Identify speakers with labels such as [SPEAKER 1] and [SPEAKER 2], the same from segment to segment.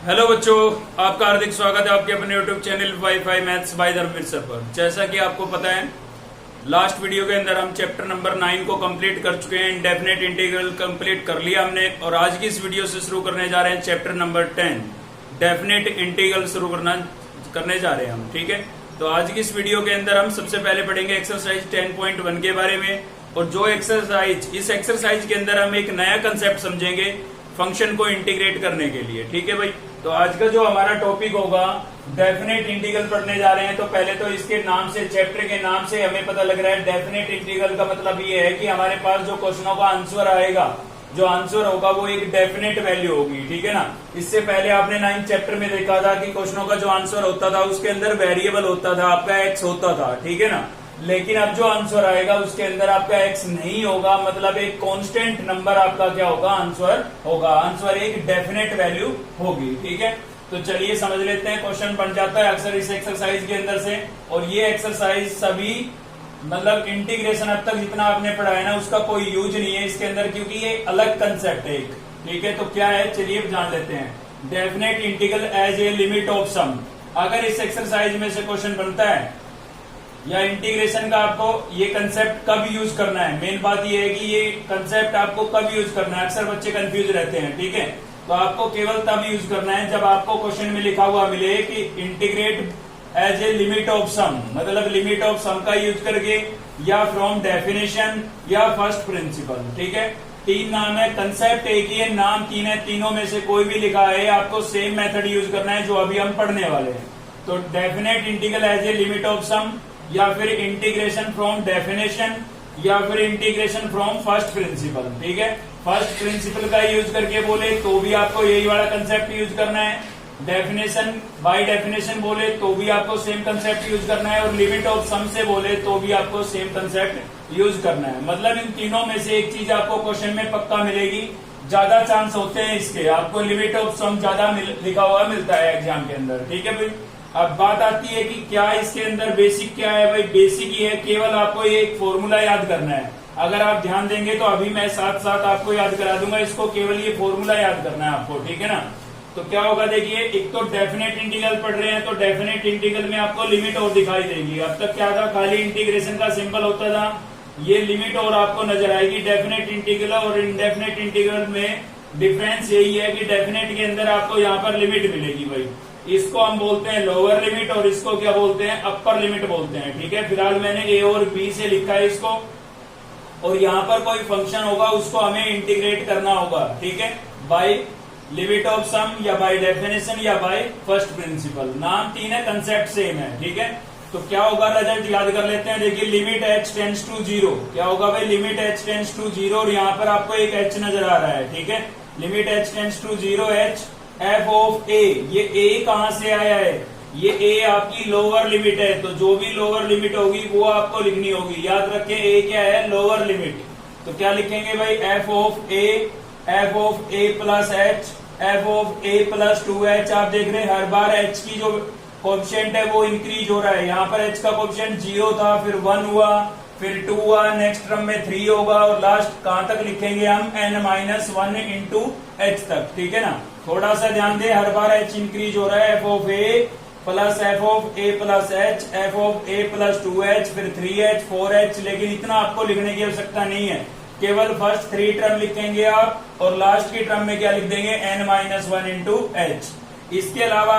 [SPEAKER 1] Hello बच्चों, आपका हार्दिक स्वागत है आपके अपने YouTube channel WiFi maths by Dharamveer sir पर। जैसा कि आपको पता है, लास्ट वीडियो के अंदर हम चैप्टर नंबर 9 को कंप्लीट कर चुके हैं। इंडेफिनेट इंटीग्रल कंप्लीट कर लिया हमने और आज की इस वीडियो से शुरू करने जा रहे हैं चैप्टर नंबर 10 डेफिनेट इंटीग्रल शुरू करने जा रहे हैं हम। ठीक है, तो आज की इस वीडियो के अंदर हम सबसे पहले पढ़ेंगे एक्सरसाइज 10.1 के बारे में। और जो इस एक्सरसाइज के अंदर हम एक नया कंसेप्ट समझेंगे फंक्शन को इंटीग्रेट करने के लिए। ठीक है भाई, तो आज का जो हमारा टॉपिक होगा डेफिनेट इंटीग्रल पढ़ने जा रहे हैं। तो पहले तो इसके नाम से, चैप्टर के नाम से हमें पता लग रहा है डेफिनेट इंटीग्रल का मतलब ये है कि हमारे पास जो क्वेश्चनों का आंसर आएगा, जो आंसर होगा वो एक डेफिनेट वैल्यू होगी। ठीक है ना। इससे पहले आपने 9 चैप्टर में देखा था कि क्वेश्चनों का जो आंसर होता था उसके अंदर वेरिएबल होता था, आपका एक्स होता था। ठीक है ना। लेकिन अब जो आंसर आएगा उसके अंदर आपका एक्स नहीं होगा, मतलब एक कांस्टेंट नंबर आपका क्या होगा, आंसर होगा। आंसर एक डेफिनेट वैल्यू होगी। ठीक है, तो चलिए समझ लेते हैं। क्वेश्चन बन जाता है अक्सर इस एक्सरसाइज के अंदर से। और ये एक्सरसाइज सभी मतलब इंटीग्रेशन अब तक जितना आपने पढ़ा है ना उसका कोई यूज नहीं है इसके अंदर, क्योंकि ये अलग कंसेप्ट है एक। ठीक है, तो क्या है चलिए जान लेते हैं। Definite integral as a limit of sum. अगर इस एक्सरसाइज में से क्वेश्चन बनता है या इंटीग्रेशन का, आपको ये कंसेप्ट कब यूज करना है, मेन बात ये है कि ये कंसेप्ट आपको कब यूज करना है। अक्सर बच्चे कंफ्यूज रहते हैं। ठीक है, तो आपको केवल तब यूज करना है जब आपको क्वेश्चन में लिखा हुआ मिले कि integrate as a limit of sum, मतलब लिमिट ऑफ सम का यूज करके, या फ्रॉम डेफिनेशन, या फर्स्ट प्रिंसिपल। ठीक है, 3 नाम है, कंसेप्ट एक ही है, नाम 3 है। तीनों में से कोई भी लिखा है, आपको सेम मेथड यूज करना है जो अभी हम पढ़ने वाले हैं। तो definite integral as a limit of sum, या फिर इंटीग्रेशन फ्रॉम डेफिनेशन, या फिर इंटीग्रेशन फ्रॉम फर्स्ट प्रिंसिपल। ठीक है, फर्स्ट प्रिंसिपल का यूज करके बोले तो भी आपको यही वाला कंसेप्ट यूज करना है। डेफिनेशन बाय डेफिनेशन बोले तो भी आपको सेम कंसेप्ट यूज करना है। और लिमिट ऑफ सम से बोले तो भी आपको सेम कंसेप्ट यूज करना है। मतलब इन तीनों में से एक चीज आपको क्वेश्चन में पक्का मिलेगी। ज्यादा चांस होते हैं इसके, आपको लिमिट ऑफ सम ज्यादा लिखा हुआ मिलता है एग्जाम के अंदर। ठीक है भाई, अब बात आती है कि क्या इसके अंदर बेसिक क्या है। भाई बेसिक ही है, केवल आपको ये एक फॉर्मूला याद करना है। अगर आप ध्यान देंगे तो अभी मैं साथ साथ आपको याद करा दूंगा इसको, केवल ये फॉर्मूला याद करना है आपको। ठीक है ना। तो क्या होगा देखिए, एक तो डेफिनेट इंटीग्रल पढ़ रहे हैं तो डेफिनेट इंटीग्रल में आपको लिमिट और दिखाई देगी। अब तक क्या था, खाली इंटीग्रेशन का सिंबल होता था, ये लिमिट और आपको नजर आएगी। डेफिनेट इंटीग्रल और इनडेफिनेट इंटीग्रल में डिफरेंस यही है कि डेफिनेट के अंदर आपको यहाँ पर लिमिट मिलेगी। भाई इसको हम बोलते हैं लोअर लिमिट और इसको क्या बोलते हैं, अपर लिमिट बोलते हैं। ठीक है, फिलहाल मैंने ए और बी से लिखा है इसको। और यहाँ पर कोई फंक्शन होगा उसको हमें इंटीग्रेट करना होगा। ठीक है, बाय लिमिट ऑफ सम, या बाय डेफिनेशन, या बाय फर्स्ट प्रिंसिपल। नाम 3 है, कंसेप्ट सेम है। ठीक है, तो क्या होगा रिजल्ट याद कर लेते हैं। देखिए लिमिट h टेंड्स टू 0, क्या होगा भाई, लिमिट h टेंड्स टू 0। और यहाँ पर आपको एक h नजर आ रहा है। ठीक है, limit h tends to 0 h f of a। ये a कहां से आया है, ये a आपकी लोअर लिमिट है। तो जो भी लोअर लिमिट होगी वो आपको लिखनी होगी। याद रखें a क्या है, लोअर लिमिट। तो क्या लिखेंगे भाई, f of a plus h, f of a plus 2h। आप देख रहे हैं हर बार h की जो कोएफिशिएंट है वो इंक्रीज हो रहा है। यहाँ पर h का कोएफिशिएंट 0 था, फिर 1 हुआ, फिर 2 हुआ, नेक्स्ट टर्म में 3 होगा, और लास्ट कहां तक लिखेंगे हम, n-1 इंटू h तक। ठीक है ना। थोड़ा सा ध्यान दे, हर बार h इंक्रीज हो रहा है। f of a plus f of a plus h, f of a plus 2h, फिर 3h 4h। लेकिन इतना आपको लिखने की आवश्यकता नहीं है, केवल फर्स्ट 3 टर्म लिखेंगे आप, और लास्ट की टर्म में क्या लिख देंगे, n-1 इंटू h। इसके अलावा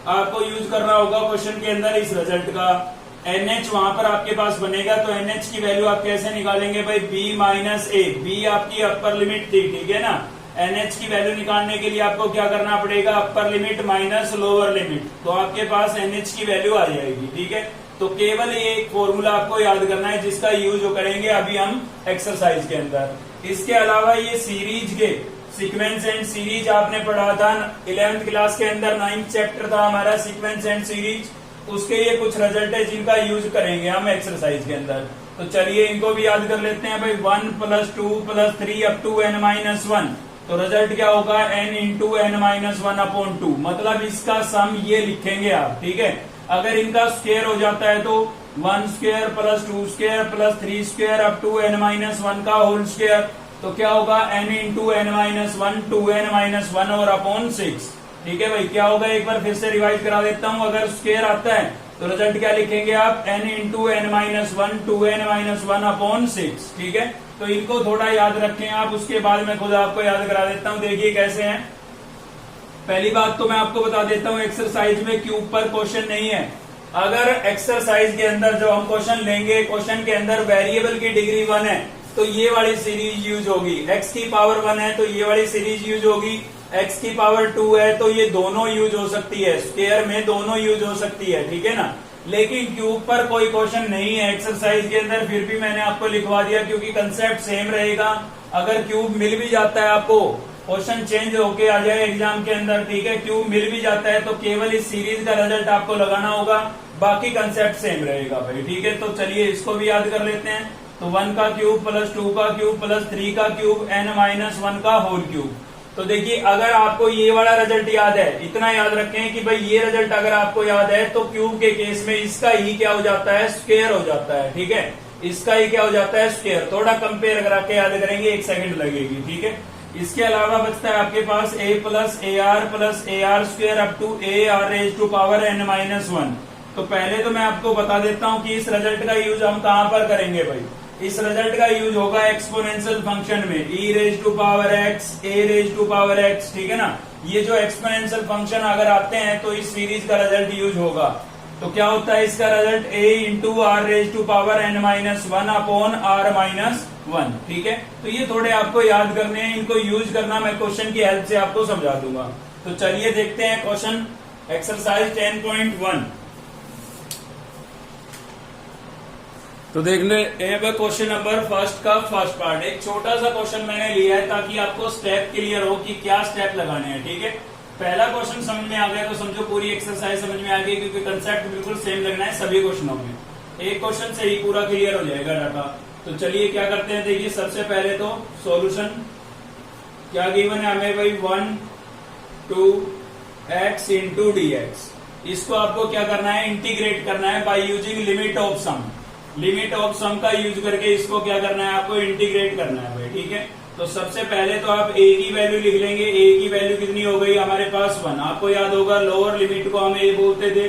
[SPEAKER 1] आपको यूज करना होगा क्वेश्चन के अंदर इस रिजल्ट का। NH वहां पर आपके पास बनेगा, तो NH की वैल्यू आप कैसे निकालेंगे भाई, B माइनस A। B आपकी अपर लिमिट थी। ठीक है ना। NH की वैल्यू निकालने के लिए आपको क्या करना पड़ेगा, upper limit minus lower limit, तो आपके पास NH की वैल्यू आ जाएगी। ठीक है, तो केवल ये एक फॉर्मूला आपको याद करना है जिसका यूज करेंगे अभी हम एक्सरसाइज के अंदर। इसके अलावा ये सीरीज के सीक्वेंस एंड सीरीज आपने पढ़ा था 11th क्लास के अंदर, 9th चैप्टर था हमारा सीक्वेंस एंड सीरीज। उसके ये कुछ रिजल्ट है जिनका यूज करेंगे हम एक्सरसाइज के अंदर। तो चलिए इनको भी याद कर लेते हैं भाई। 1 plus 2 plus 3 up to n-1, तो रिजल्ट क्या होगा, n इंटू n-1 अपॉन 2। मतलब इसका सम ये लिखेंगे आप। ठीक है, अगर इनका स्क्वायर हो जाता है तो 1 square plus 2 square plus 3 square up to n-1 का होल स्क्वायर। तो क्या होगा, n इंटू n-1 2n-1 और अपॉन 6। ठीक है भाई, क्या होगा एक बार फिर से रिवाइज करा देता हूं। अगर स्क्वायर आता है तो रिजल्ट क्या लिखेंगे आप, n into n minus one 2n minus one upon 6। ठीक है, तो इनको थोड़ा याद रखें आप, उसके बाद मैं खुद आपको याद करा देता हूं। देखिए कैसे है। पहली बात तो मैं आपको बता देता हूं, एक्सरसाइज में क्यूब पर क्वेश्चन नहीं है। अगर एक्सरसाइज के अंदर जो हम क्वेश्चन लेंगे, क्वेश्चन के अंदर वेरिएबल की डिग्री 1 है तो ये वाली सीरीज यूज होगी, x की पावर 1 है तो ये वाली सीरीज यूज होगी, x की पावर 2 है तो ये दोनों यूज हो सकती है, स्क्वायर में दोनों यूज हो सकती है। ठीक है ना, लेकिन क्यूब पर कोई क्वेश्चन नहीं है एक्सरसाइज के अंदर, फिर भी मैंने आपको लिखवा दिया क्योंकि कंसेप्ट सेम रहेगा। अगर क्यूब मिल भी जाता है आपको, क्वेश्चन चेंज होके आ जाए एग्जाम के अंदर, ठीक है, क्यूब मिल भी जाता है तो केवल इस सीरीज का रिजल्ट आपको लगाना होगा, बाकी कंसेप्ट सेम रहेगा भाई। ठीक है, तो चलिए इसको भी याद कर लेते हैं। तो 1 का क्यूब प्लस 2 का क्यूब प्लस 3 का क्यूब n माइनस 1 का होल क्यूब। तो देखिए अगर आपको ये वाला रिजल्ट याद है, इतना याद रखें कि भाई ये रिजल्ट अगर आपको याद है तो क्यूब के केस में इसका ही क्या हो जाता है, स्क्वायर हो जाता है। ठीक है, इसका ही क्या हो जाता है, स्क्वायर। थोड़ा कंपेयर करा के याद करेंगे, 1 सेकंड लगेगी। ठीक है, इसके अलावा बचता है आपके पास a plus a r square up to a r raise to power n minus 1। तो पहले तो मैं आपको बता देता हूं कि इस रिजल्ट का यूज हम कहां पर करेंगे भाई। इस रिजल्ट का यूज होगा एक्सपोनेंशियल फंक्शन में, e raise to power x, a raise to power x। ठीक है ना, ये जो एक्सपोनेंशियल फंक्शन अगर आते हैं तो इस सीरीज का रिजल्ट यूज होगा। तो क्या होता है इसका result, a into r raise to power n minus 1 upon r minus 1। ठीक है, तो ये थोड़े आपको याद करने हैं, इनको यूज करना मैं क्वेश्चन की हेल्प से आपको समझा दूंगा। तो चलिए देखते हैं क्वेश्चन एक्सरसाइज 10.1। तो देख ले क्वेश्चन नंबर फर्स्ट का फर्स्ट पार्ट। एक छोटा सा क्वेश्चन मैंने लिया है ताकि आपको स्टेप क्लियर हो कि क्या स्टेप लगाने हैं। ठीक है, पहला क्वेश्चन समझ में आ गया तो समझो पूरी एक्सरसाइज समझ में आ गई, क्योंकि कंसेप्ट बिल्कुल सेम लगना है सभी क्वेश्चनों में। एक क्वेश्चन से ही पूरा क्लियर हो जाएगा डाटा। तो चलिए क्या करते हैं, देखिए सबसे पहले तो सॉल्यूशन क्या गिवन है हमें भाई, 1 2x इंटू डी एक्स। इसको आपको क्या करना है, इंटीग्रेट करना है by using limit of sum. Limit of sum का यूज करके इसको क्या करना है, आपको इंटीग्रेट करना है भाई। ठीक है, तो सबसे पहले तो आप a की वैल्यू लिख लेंगे। a की वैल्यू कितनी हो गई हमारे पास 1। आपको याद होगा लोअर लिमिट को हम a बोलते थे,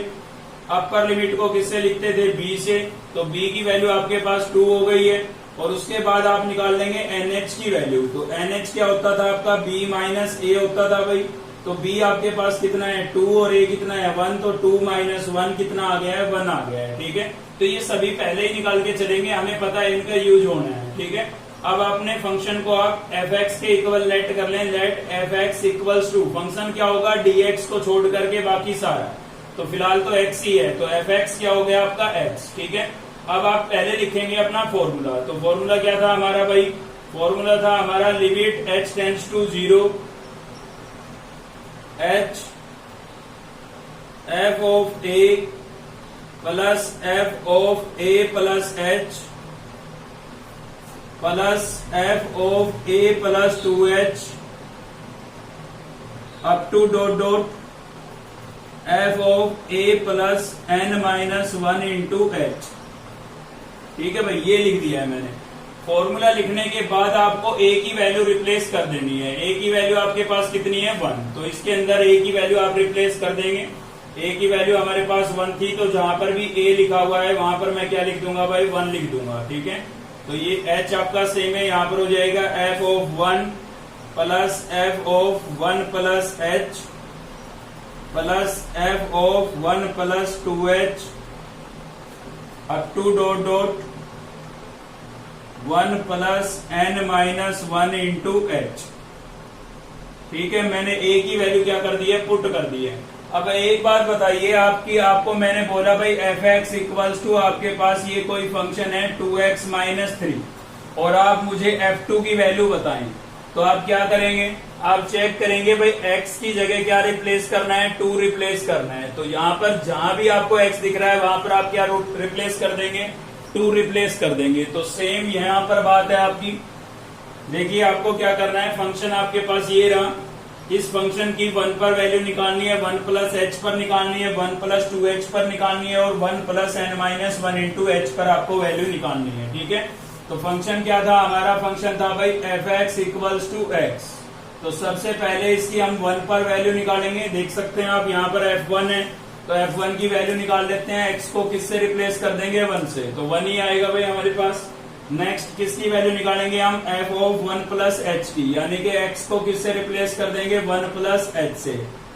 [SPEAKER 1] अपर लिमिट को किससे लिखते थे, b से। तो b की वैल्यू आपके पास 2 हो गई है, और उसके बाद आप निकाल लेंगे nh की वैल्यू। तो nh क्या होता था आपका, b माइनस a होता था भाई। तो b आपके पास कितना है 2 और a कितना है 1, तो 2 माइनस 1 कितना आ गया है, 1 आ गया है। ठीक है, तो ये सभी पहले ही निकाल के चलेंगे, हमें पता है इनका यूज होना है। ठीक है, अब अपने फंक्शन को आप fx के इक्वल लेट कर लें, let fx equals to function क्या होगा, dx को छोड़ करके बाकी सारा। तो फिलहाल तो x ही है, तो fx क्या हो गया आपका x। ठीक है, अब आप पहले लिखेंगे अपना फॉर्मूला। तो फॉर्मूला क्या था हमारा भाई, फॉर्मूला था हमारा limit h tends to 0 h f of a plus f of a plus h plus f of a plus 2h up to dot dot f of a plus n minus 1 into h। ठीक है भाई, ये लिख दिया है मैंने। Formula लिखने के बाद आपको a की वैल्यू रिप्लेस कर देनी है। a की वैल्यू आपके पास कितनी है 1, तो इसके अंदर a की वैल्यू आप रिप्लेस कर देंगे। a की वैल्यू हमारे पास 1 थी, तो जहां पर भी a लिखा हुआ है वहां पर मैं क्या लिख दूंगा भाई, 1 लिख दूंगा। ठीक है, तो ये h आपका सेम है, यहाँ पर हो जाएगा f of 1 plus f of 1 plus h plus f of 1 plus 2h up to dot dot 1 plus n minus 1 into h। ठीक है, मैंने a की वैल्यू क्या कर दी है, पुट कर दी है। अब एक बात बताइए आपको मैंने बोला भाई fx इक्वल्स टू आपके पास ये कोई फंक्शन है 2x माइनस 3, और आप मुझे f2 की वैल्यू बताएं। तो आप क्या करेंगे, आप चेक करेंगे भाई x की जगह क्या रिप्लेस करना है, 2 रिप्लेस करना है। तो यहाँ पर जहां भी आपको x दिख रहा है वहां पर आप क्या रिप्लेस कर देंगे, 2 रिप्लेस कर देंगे। तो सेम यहाँ पर बात है आपकी। देखिए आपको क्या करना है, फंक्शन आपके पास ये रहा, इस फंक्शन की 1 पर वैल्यू निकालनी है, 1 प्लस h पर निकालनी है, 1 प्लस 2h पर निकालनी है, और 1 plus n minus 1 into h पर आपको वैल्यू निकालनी है। ठीक है, तो फंक्शन क्या था हमारा, फंक्शन था भाई fx इक्वल्स टू x। तो सबसे पहले इसकी हम 1 पर वैल्यू निकालेंगे। देख सकते हैं आप यहाँ पर f1 है, तो f1 की वैल्यू निकाल लेते हैं। x को किससे रिप्लेस कर देंगे? 1 से, तो 1 ही आएगा भाई हमारे पास। नेक्स्ट किसकी वैल्यू निकालेंगे हम? f ऑफ 1 प्लस एच की, यानी कि x को किससे रिप्लेस कर देंगे? 1 प्लस एच से।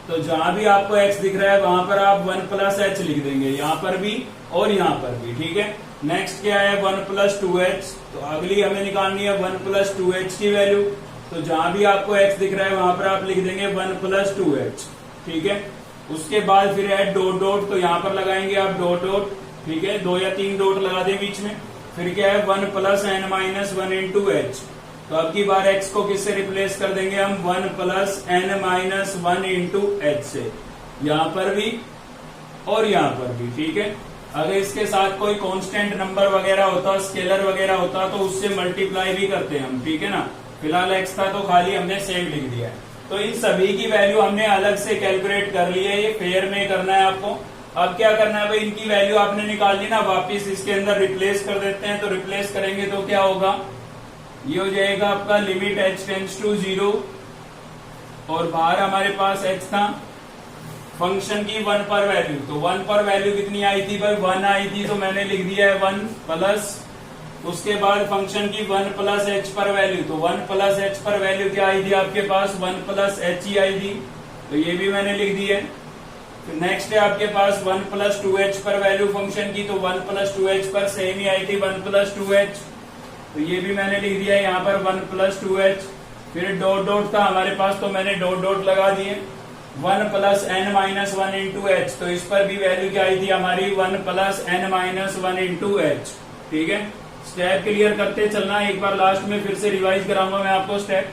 [SPEAKER 1] तो जहां भी आपको x दिख रहा है वहां पर आप 1 प्लस एच लिख देंगे, यहाँ पर भी और यहाँ पर भी, ठीक है। नेक्स्ट क्या है? 1 प्लस 2h, तो अगली हमें निकालनी है 1 प्लस 2h की वैल्यू। तो जहां भी आपको x दिख रहा है वहां पर आप लिख देंगे 1 प्लस 2h, ठीक है। उसके बाद फिर है डॉट डॉट, तो यहाँ पर लगाएंगे आप डॉट डॉट, ठीक है, 2 या 3 डॉट लगा दें बीच में। फिर क्या है? 1 plus n minus 1 into H. तो अब की बार x को किससे रिप्लेस कर देंगे हम? 1 plus n minus 1 into H से, यहाँ पर भी और यहाँ पर भी, ठीक है। अगर इसके साथ कोई कांस्टेंट नंबर वगैरह होता, स्केलर वगैरह होता, तो उससे मल्टीप्लाई भी करते हैं हम, ठीक है ना। फिलहाल x था तो खाली हमने सेम लिख दिया है। तो इन सभी की वैल्यू हमने अलग से कैलकुलेट कर ली है, ये पेयर में करना है आपको। अब क्या करना है भाई? इनकी वैल्यू आपने निकाल ली ना, वापिस इसके अंदर रिप्लेस कर देते हैं। तो रिप्लेस करेंगे तो क्या होगा? ये हो जाएगा आपका लिमिट h टेंड्स टू 0, और बाहर हमारे पास h था फंक्शन की 1 पर वैल्यू। तो 1 पर वैल्यू कितनी आई थी भाई? 1 आई थी, तो मैंने लिख दिया है 1 प्लस, उसके बाद फंक्शन की 1 प्लस h पर वैल्यू। तो 1 प्लस h पर वैल्यू क्या आई थी आपके पास? 1 प्लस h ही आई थी, तो ये भी मैंने लिख दी है। फिर नेक्स्ट है आपके पास 1 प्लस 2h पर वैल्यू फंक्शन की, तो 1 प्लस 2h पर सेम ही आई थी 1 प्लस 2h, तो ये भी मैंने लिख दिया यहाँ पर 1 प्लस 2h। फिर डॉट डॉट था हमारे पास, तो मैंने डॉट डॉट लगा दिए। 1 plus n minus 1 into H, तो इस पर भी वैल्यू क्या आई थी हमारी? 1 plus n minus 1 into H, ठीक है। स्टेप क्लियर करते चलना, एक बार लास्ट में फिर से रिवाइज कराऊंगा मैं आपको स्टेप।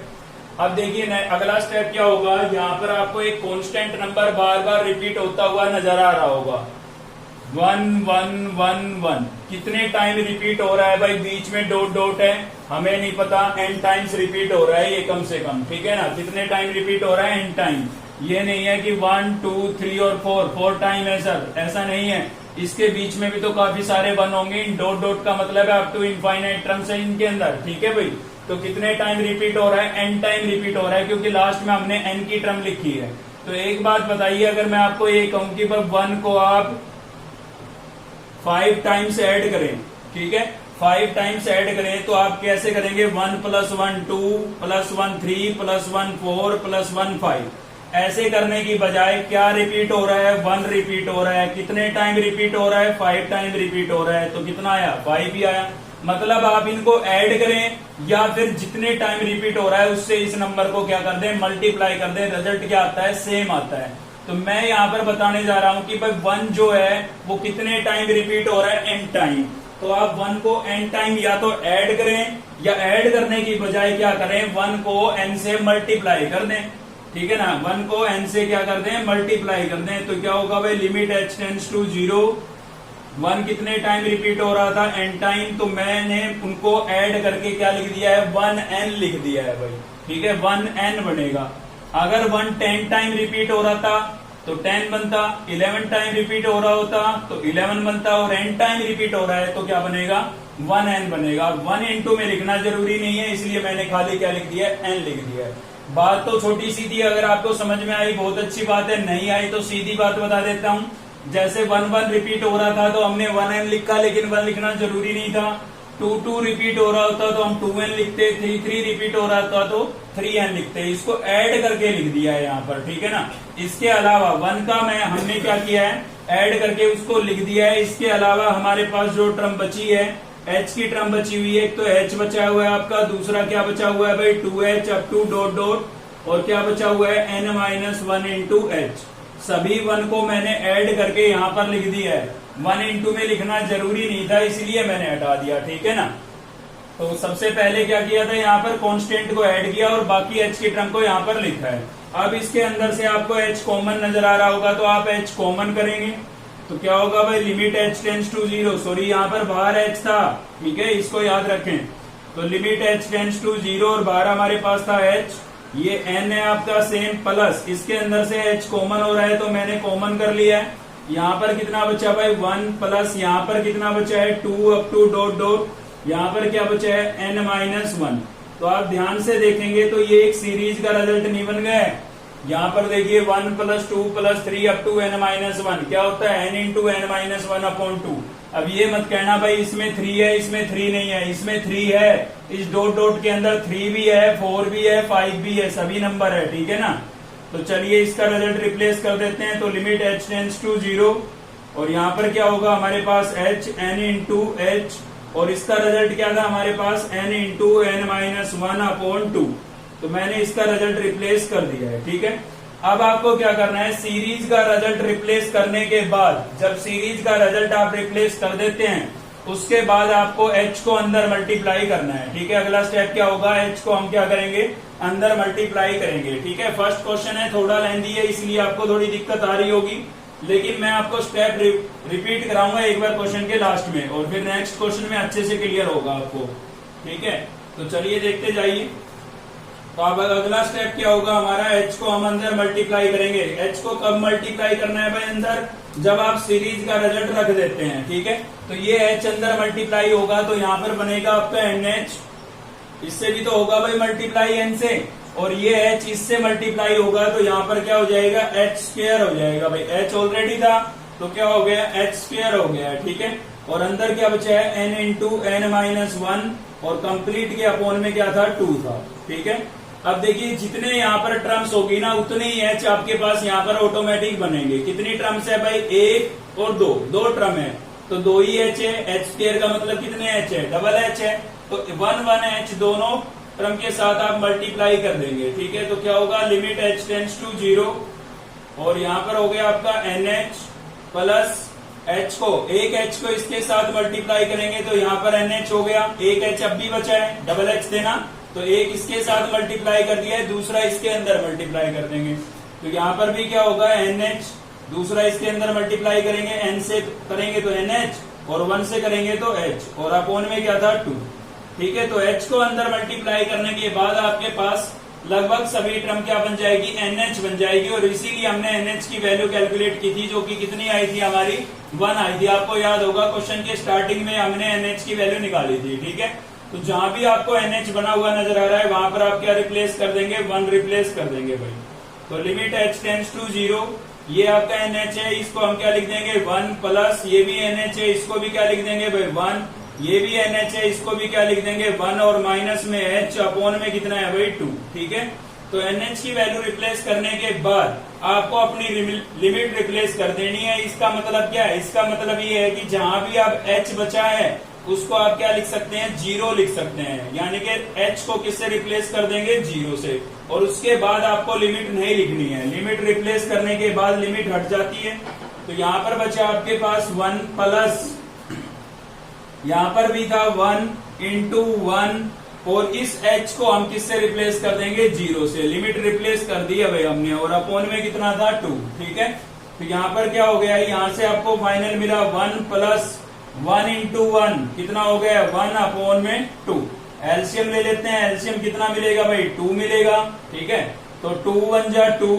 [SPEAKER 1] अब देखिए अगला स्टेप क्या होगा? यहाँ पर आपको एक कांस्टेंट नंबर बार बार रिपीट होता हुआ नजर आ रहा होगा, 1 1 1 1। कितने टाइम रिपीट हो रहा है भाई? बीच में डॉट डॉट है, हमें नहीं पता, n टाइम्स रिपीट हो रहा है ये कम से कम, ठीक है ना। कितने टाइम रिपीट हो रहा है? n time. ये नहीं है कि 1 2 3 और 4 टाइम है सर, ऐसा नहीं है। इसके बीच में भी तो काफी सारे 1 होंगे। इन डॉट डॉट का मतलब है अप टू इनफाइनाइट टर्म्स है इनके अंदर, ठीक है भाई। तो कितने टाइम रिपीट हो रहा है? n टाइम रिपीट हो रहा है, क्योंकि लास्ट में हमने n की टर्म लिखी है। तो एक बात बताइए, अगर मैं आपको ये कहूं कि 1 को आप 5 टाइम्स ऐड करें, ठीक है, 5 टाइम्स ऐड करें, तो आप कैसे करेंगे? 1 प्लस 1 2 प्लस 1 3 प्लस 1 4 प्लस 1 5। ऐसे करने की बजाय क्या रिपीट हो रहा है? 1 रिपीट हो रहा है। कितने टाइम रिपीट हो रहा है? 5 टाइम रिपीट हो रहा है। तो कितना आया? 5 ही आया। मतलब आप इनको ऐड करें या फिर जितने टाइम रिपीट हो रहा है उससे इस नंबर को क्या कर दें? मल्टीप्लाई कर दें। रिजल्ट क्या आता है? सेम आता है। तो मैं यहाँ पर बताने जा रहा हूं कि भाई 1 जो है वो कितने टाइम रिपीट हो रहा है? n time. तो आप 1 को n टाइम या तो ऐड करें, या ऐड करने की बजाय क्या करें? 1 को n से मल्टीप्लाई कर दें, ठीक है ना। 1 को n से क्या कर दें? मल्टीप्लाई कर दें। तो क्या होगा भाई? Limit h tends to 0। 1 कितने टाइम रिपीट हो रहा था? n time. तो मैंने उनको ऐड करके क्या लिख दिया है? 1n लिख दिया है भाई, ठीक है, 1n बनेगा। अगर 1 10 टाइम रिपीट हो रहा था तो 10 बनता, 11 टाइम रिपीट हो रहा होता तो 11 बनता, और n टाइम रिपीट हो रहा है तो क्या बनेगा? 1n बनेगा। 1 इंटू में लिखना जरूरी नहीं है, इसलिए मैंने खाली क्या लिख दिया? n लिख दिया है। बात तो छोटी सी थी, अगर आपको समझ में आई बहुत अच्छी बात है, नहीं आई तो सीधी बात बता देता हूँ। जैसे 1 1 रिपीट हो रहा था तो हमने 1n लिखा, लेकिन 1 लिखना जरूरी नहीं था। 2 2 रिपीट हो रहा होता तो हम 2n लिखते, 3 3 रिपीट हो रहा था तो 3n लिखते। इसको ऐड करके लिख दिया है यहाँ पर, ठीक है ना। इसके अलावा 1 का हमने क्या किया है? ऐड करके उसको लिख दिया है। इसके अलावा हमारे पास जो टर्म बची है, h की टर्म बची हुई है, एक तो h बचा हुआ है आपका, दूसरा क्या बचा हुआ है भाई? 2h up to dot dot, और क्या बचा हुआ है? n minus 1 into H. सभी 1 को मैंने ऐड करके यहाँ पर लिख दिया है। 1 इंटू में लिखना जरूरी नहीं था, इसलिए मैंने हटा दिया, ठीक है ना। तो सबसे पहले क्या किया था? यहाँ पर कांस्टेंट को ऐड किया और बाकी h की टर्म को यहाँ पर लिखा है। अब इसके अंदर से आपको h कॉमन नजर आ रहा होगा, तो आप h कॉमन करेंगे तो क्या होगा भाई? Limit h tends to 0। Sorry, यहाँ पर बाहर h था, ठीक है, इसको याद रखें। तो लिमिट h टेंड्स टू 0 और बाहर हमारे पास था h, ये n है आपका सेम, प्लस इसके अंदर से h कॉमन हो रहा है तो मैंने कॉमन कर लिया है। यहाँ पर कितना बचा भाई? 1 प्लस यहाँ पर कितना बचा है? 2 अप टू डॉट डॉट, यहाँ पर क्या बचा है? n minus 1। तो आप ध्यान से देखेंगे तो ये एक सीरीज का रिजल्ट नहीं बन गया है। यहाँ पर देखिए 1 + 2 + 3 अप टू n-1 क्या होता है n × n-1/2। अब ये मत कहना भाई इसमें 3 है इसमें 3 नहीं है, इसमें 3 है, इस डॉट डॉट के अंदर 3 भी है 4 भी है 5 भी है, सभी नंबर है, ठीक है ना। तो चलिए इसका रिजल्ट रिप्लेस कर देते हैं। तो लिमिट h टेंड्स टू 0 और यहाँ पर क्या होगा हमारे पास h n × h और इसका रिजल्ट क्या था हमारे पास n × n-1/2। तो मैंने इसका रिजल्ट रिप्लेस कर दिया है, ठीक है। अब आपको क्या करना है, सीरीज का रिजल्ट रिप्लेस करने के बाद, जब सीरीज का रिजल्ट आप रिप्लेस कर देते हैं उसके बाद आपको h को अंदर मल्टीप्लाई करना है, ठीक है। अगला स्टेप क्या होगा, h को हम क्या करेंगे, अंदर मल्टीप्लाई करेंगे, ठीक है। फर्स्ट क्वेश्चन है, थोड़ा लेंथी है इसलिए आपको थोड़ी दिक्कत आ रही होगी, लेकिन मैं आपको स्टेप रिपीट कराऊंगा एक बार क्वेश्चन के लास्ट में और फिर नेक्स्ट क्वेश्चन में अच्छे से क्लियर होगा आपको, ठीक है। तो चलिए देखते जाइए। तो अब अगला स्टेप क्या होगा हमारा, h को हम अंदर मल्टीप्लाई करेंगे। h को कब मल्टीप्लाई करना है भाई अंदर, जब आप सीरीज का रिजल्ट रख देते हैं, ठीक है। तो ये h अंदर मल्टीप्लाई होगा तो यहाँ पर बनेगा आपका nh, इससे भी तो होगा भाई मल्टीप्लाई n से, और ये h इससे मल्टीप्लाई होगा तो यहाँ पर क्या हो जाएगा h² हो जाएगा भाई, h ऑलरेडी था तो क्या हो गया h² हो गया, ठीक है। और अंदर क्या बचा है n × n-1 और कंप्लीट के अपोन में क्या था 2 था, ठीक है। अब देखिए जितने यहाँ पर टर्म्स होगी ना उतने ही h आपके पास यहाँ पर ऑटोमेटिक बनेंगे। कितनी टर्म्स है भाई, 1 और 2, 2 टर्म है तो 2 ही h है, h² का मतलब कितने h है, डबल h है, तो 1 h दोनों टर्म के साथ आप मल्टीप्लाई कर देंगे, ठीक है। तो क्या होगा, लिमिट h टेंड्स टू 0 और यहाँ पर हो गया आपका nh प्लस h को, एक h को इसके साथ मल्टीप्लाई करेंगे तो यहाँ पर nh हो गया, एक h अब भी बचा है, डबल h देना, तो एक इसके साथ मल्टीप्लाई कर दिया है, दूसरा इसके अंदर मल्टीप्लाई कर देंगे। तो यहाँ पर भी क्या होगा nh, दूसरा इसके अंदर मल्टीप्लाई करेंगे, n से करेंगे तो nh और 1 से करेंगे तो h और अपोन में क्या था 2, ठीक है। तो h को अंदर मल्टीप्लाई करने के बाद आपके पास लगभग सभी टर्म क्या बन जाएगी, nh बन जाएगी और इसीलिए हमने nh की वैल्यू कैलकुलेट की थी जो कि कितनी आई थी हमारी 1 आई थी। आपको याद होगा क्वेश्चन के स्टार्टिंग में हमने nh की वैल्यू निकाली थी, ठीक है। तो जहां भी आपको nh बना हुआ नजर आ रहा है वहां पर आप क्या रिप्लेस कर देंगे, 1 रिप्लेस कर देंगे भाई। तो लिमिट h टेंड्स टू 0, ये आपका nh है, इसको हम क्या लिख देंगे 1 प्लस ये भी nh है, इसको भी क्या लिख देंगे भाई 1, ये भी nh है, इसको भी क्या लिख देंगे 1 और माइनस में h अपोन में कितना है भाई 2, ठीक है। तो nh की वैल्यू रिप्लेस करने के बाद आपको अपनी लिमिट रिप्लेस कर देनी है। इसका मतलब क्या है, इसका मतलब ये है कि जहां भी आप h बचा है उसको आप क्या लिख सकते हैं, 0 लिख सकते हैं, यानी कि h को किससे रिप्लेस कर देंगे 0 से, और उसके बाद आपको लिमिट नहीं लिखनी है। लिमिट रिप्लेस करने के बाद लिमिट हट जाती है। तो यहाँ पर बचा आपके पास 1 प्लस, यहाँ पर भी था 1 × 1 और इस h को हम किससे रिप्लेस कर देंगे 0 से। लिमिट रिप्लेस कर दी है भाई हमने और अपोन में कितना था 2, ठीक है। तो यहाँ पर क्या हो गया, यहाँ से आपको फाइनल मिला 1 प्लस 1 × 1 कितना हो गया 1 अपोन में 2। एलसीएम ले लेते हैं, एलसीएम कितना मिलेगा भाई 2 मिलेगा, ठीक है। तो 2 1 जा 2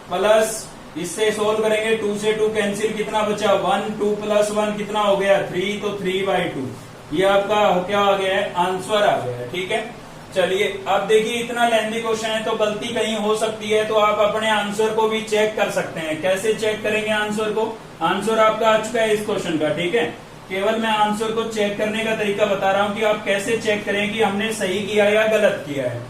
[SPEAKER 1] प्लस इससे सोल्व करेंगे 2 से 2 कैंसिल, कितना बचा 1, 2 प्लस 1 कितना हो गया 3, तो 3/2 ये आपका क्या आ गया है, आंसर आ गया है, ठीक है। चलिए अब देखिए इतना लेंथी क्वेश्चन है तो गलती कहीं हो सकती है, तो आप अपने आंसर को भी चेक कर सकते हैं। कैसे चेक करेंगे आंसर को, आंसर आपका आ चुका है इस क्वेश्चन का, ठीक है। केवल मैं आंसर को चेक करने का तरीका बता रहा हूं कि आप कैसे चेक करें कि हमने सही किया या गलत किया है।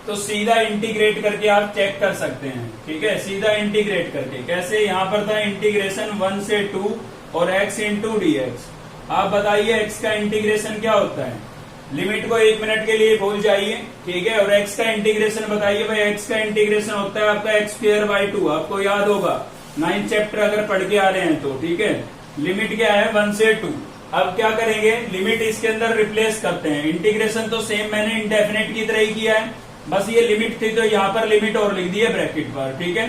[SPEAKER 1] तो सीधा इंटीग्रेट करके आप चेक कर सकते हैं, ठीक है। सीधा इंटीग्रेट करके कैसे, यहाँ पर था इंटीग्रेशन 1 से 2 और x × dx। आप बताइए x का इंटीग्रेशन क्या होता है, लिमिट को 1 मिनट के लिए भूल जाइए, ठीक है। और x का इंटीग्रेशन बताइए भाई, x का इंटीग्रेशन होता है आपका x²/2, आपको याद होगा 9th चैप्टर अगर पढ़ के आ रहे हैं तो, ठीक है। लिमिट क्या है 1 से 2। अब क्या करेंगे, लिमिट इसके अंदर रिप्लेस करते हैं। इंटीग्रेशन तो सेम मैंने इंडेफिनेट की तरह ही किया है, बस ये लिमिट थी तो यहाँ पर लिमिट और लिख दी है ब्रैकेट पर, ठीक है।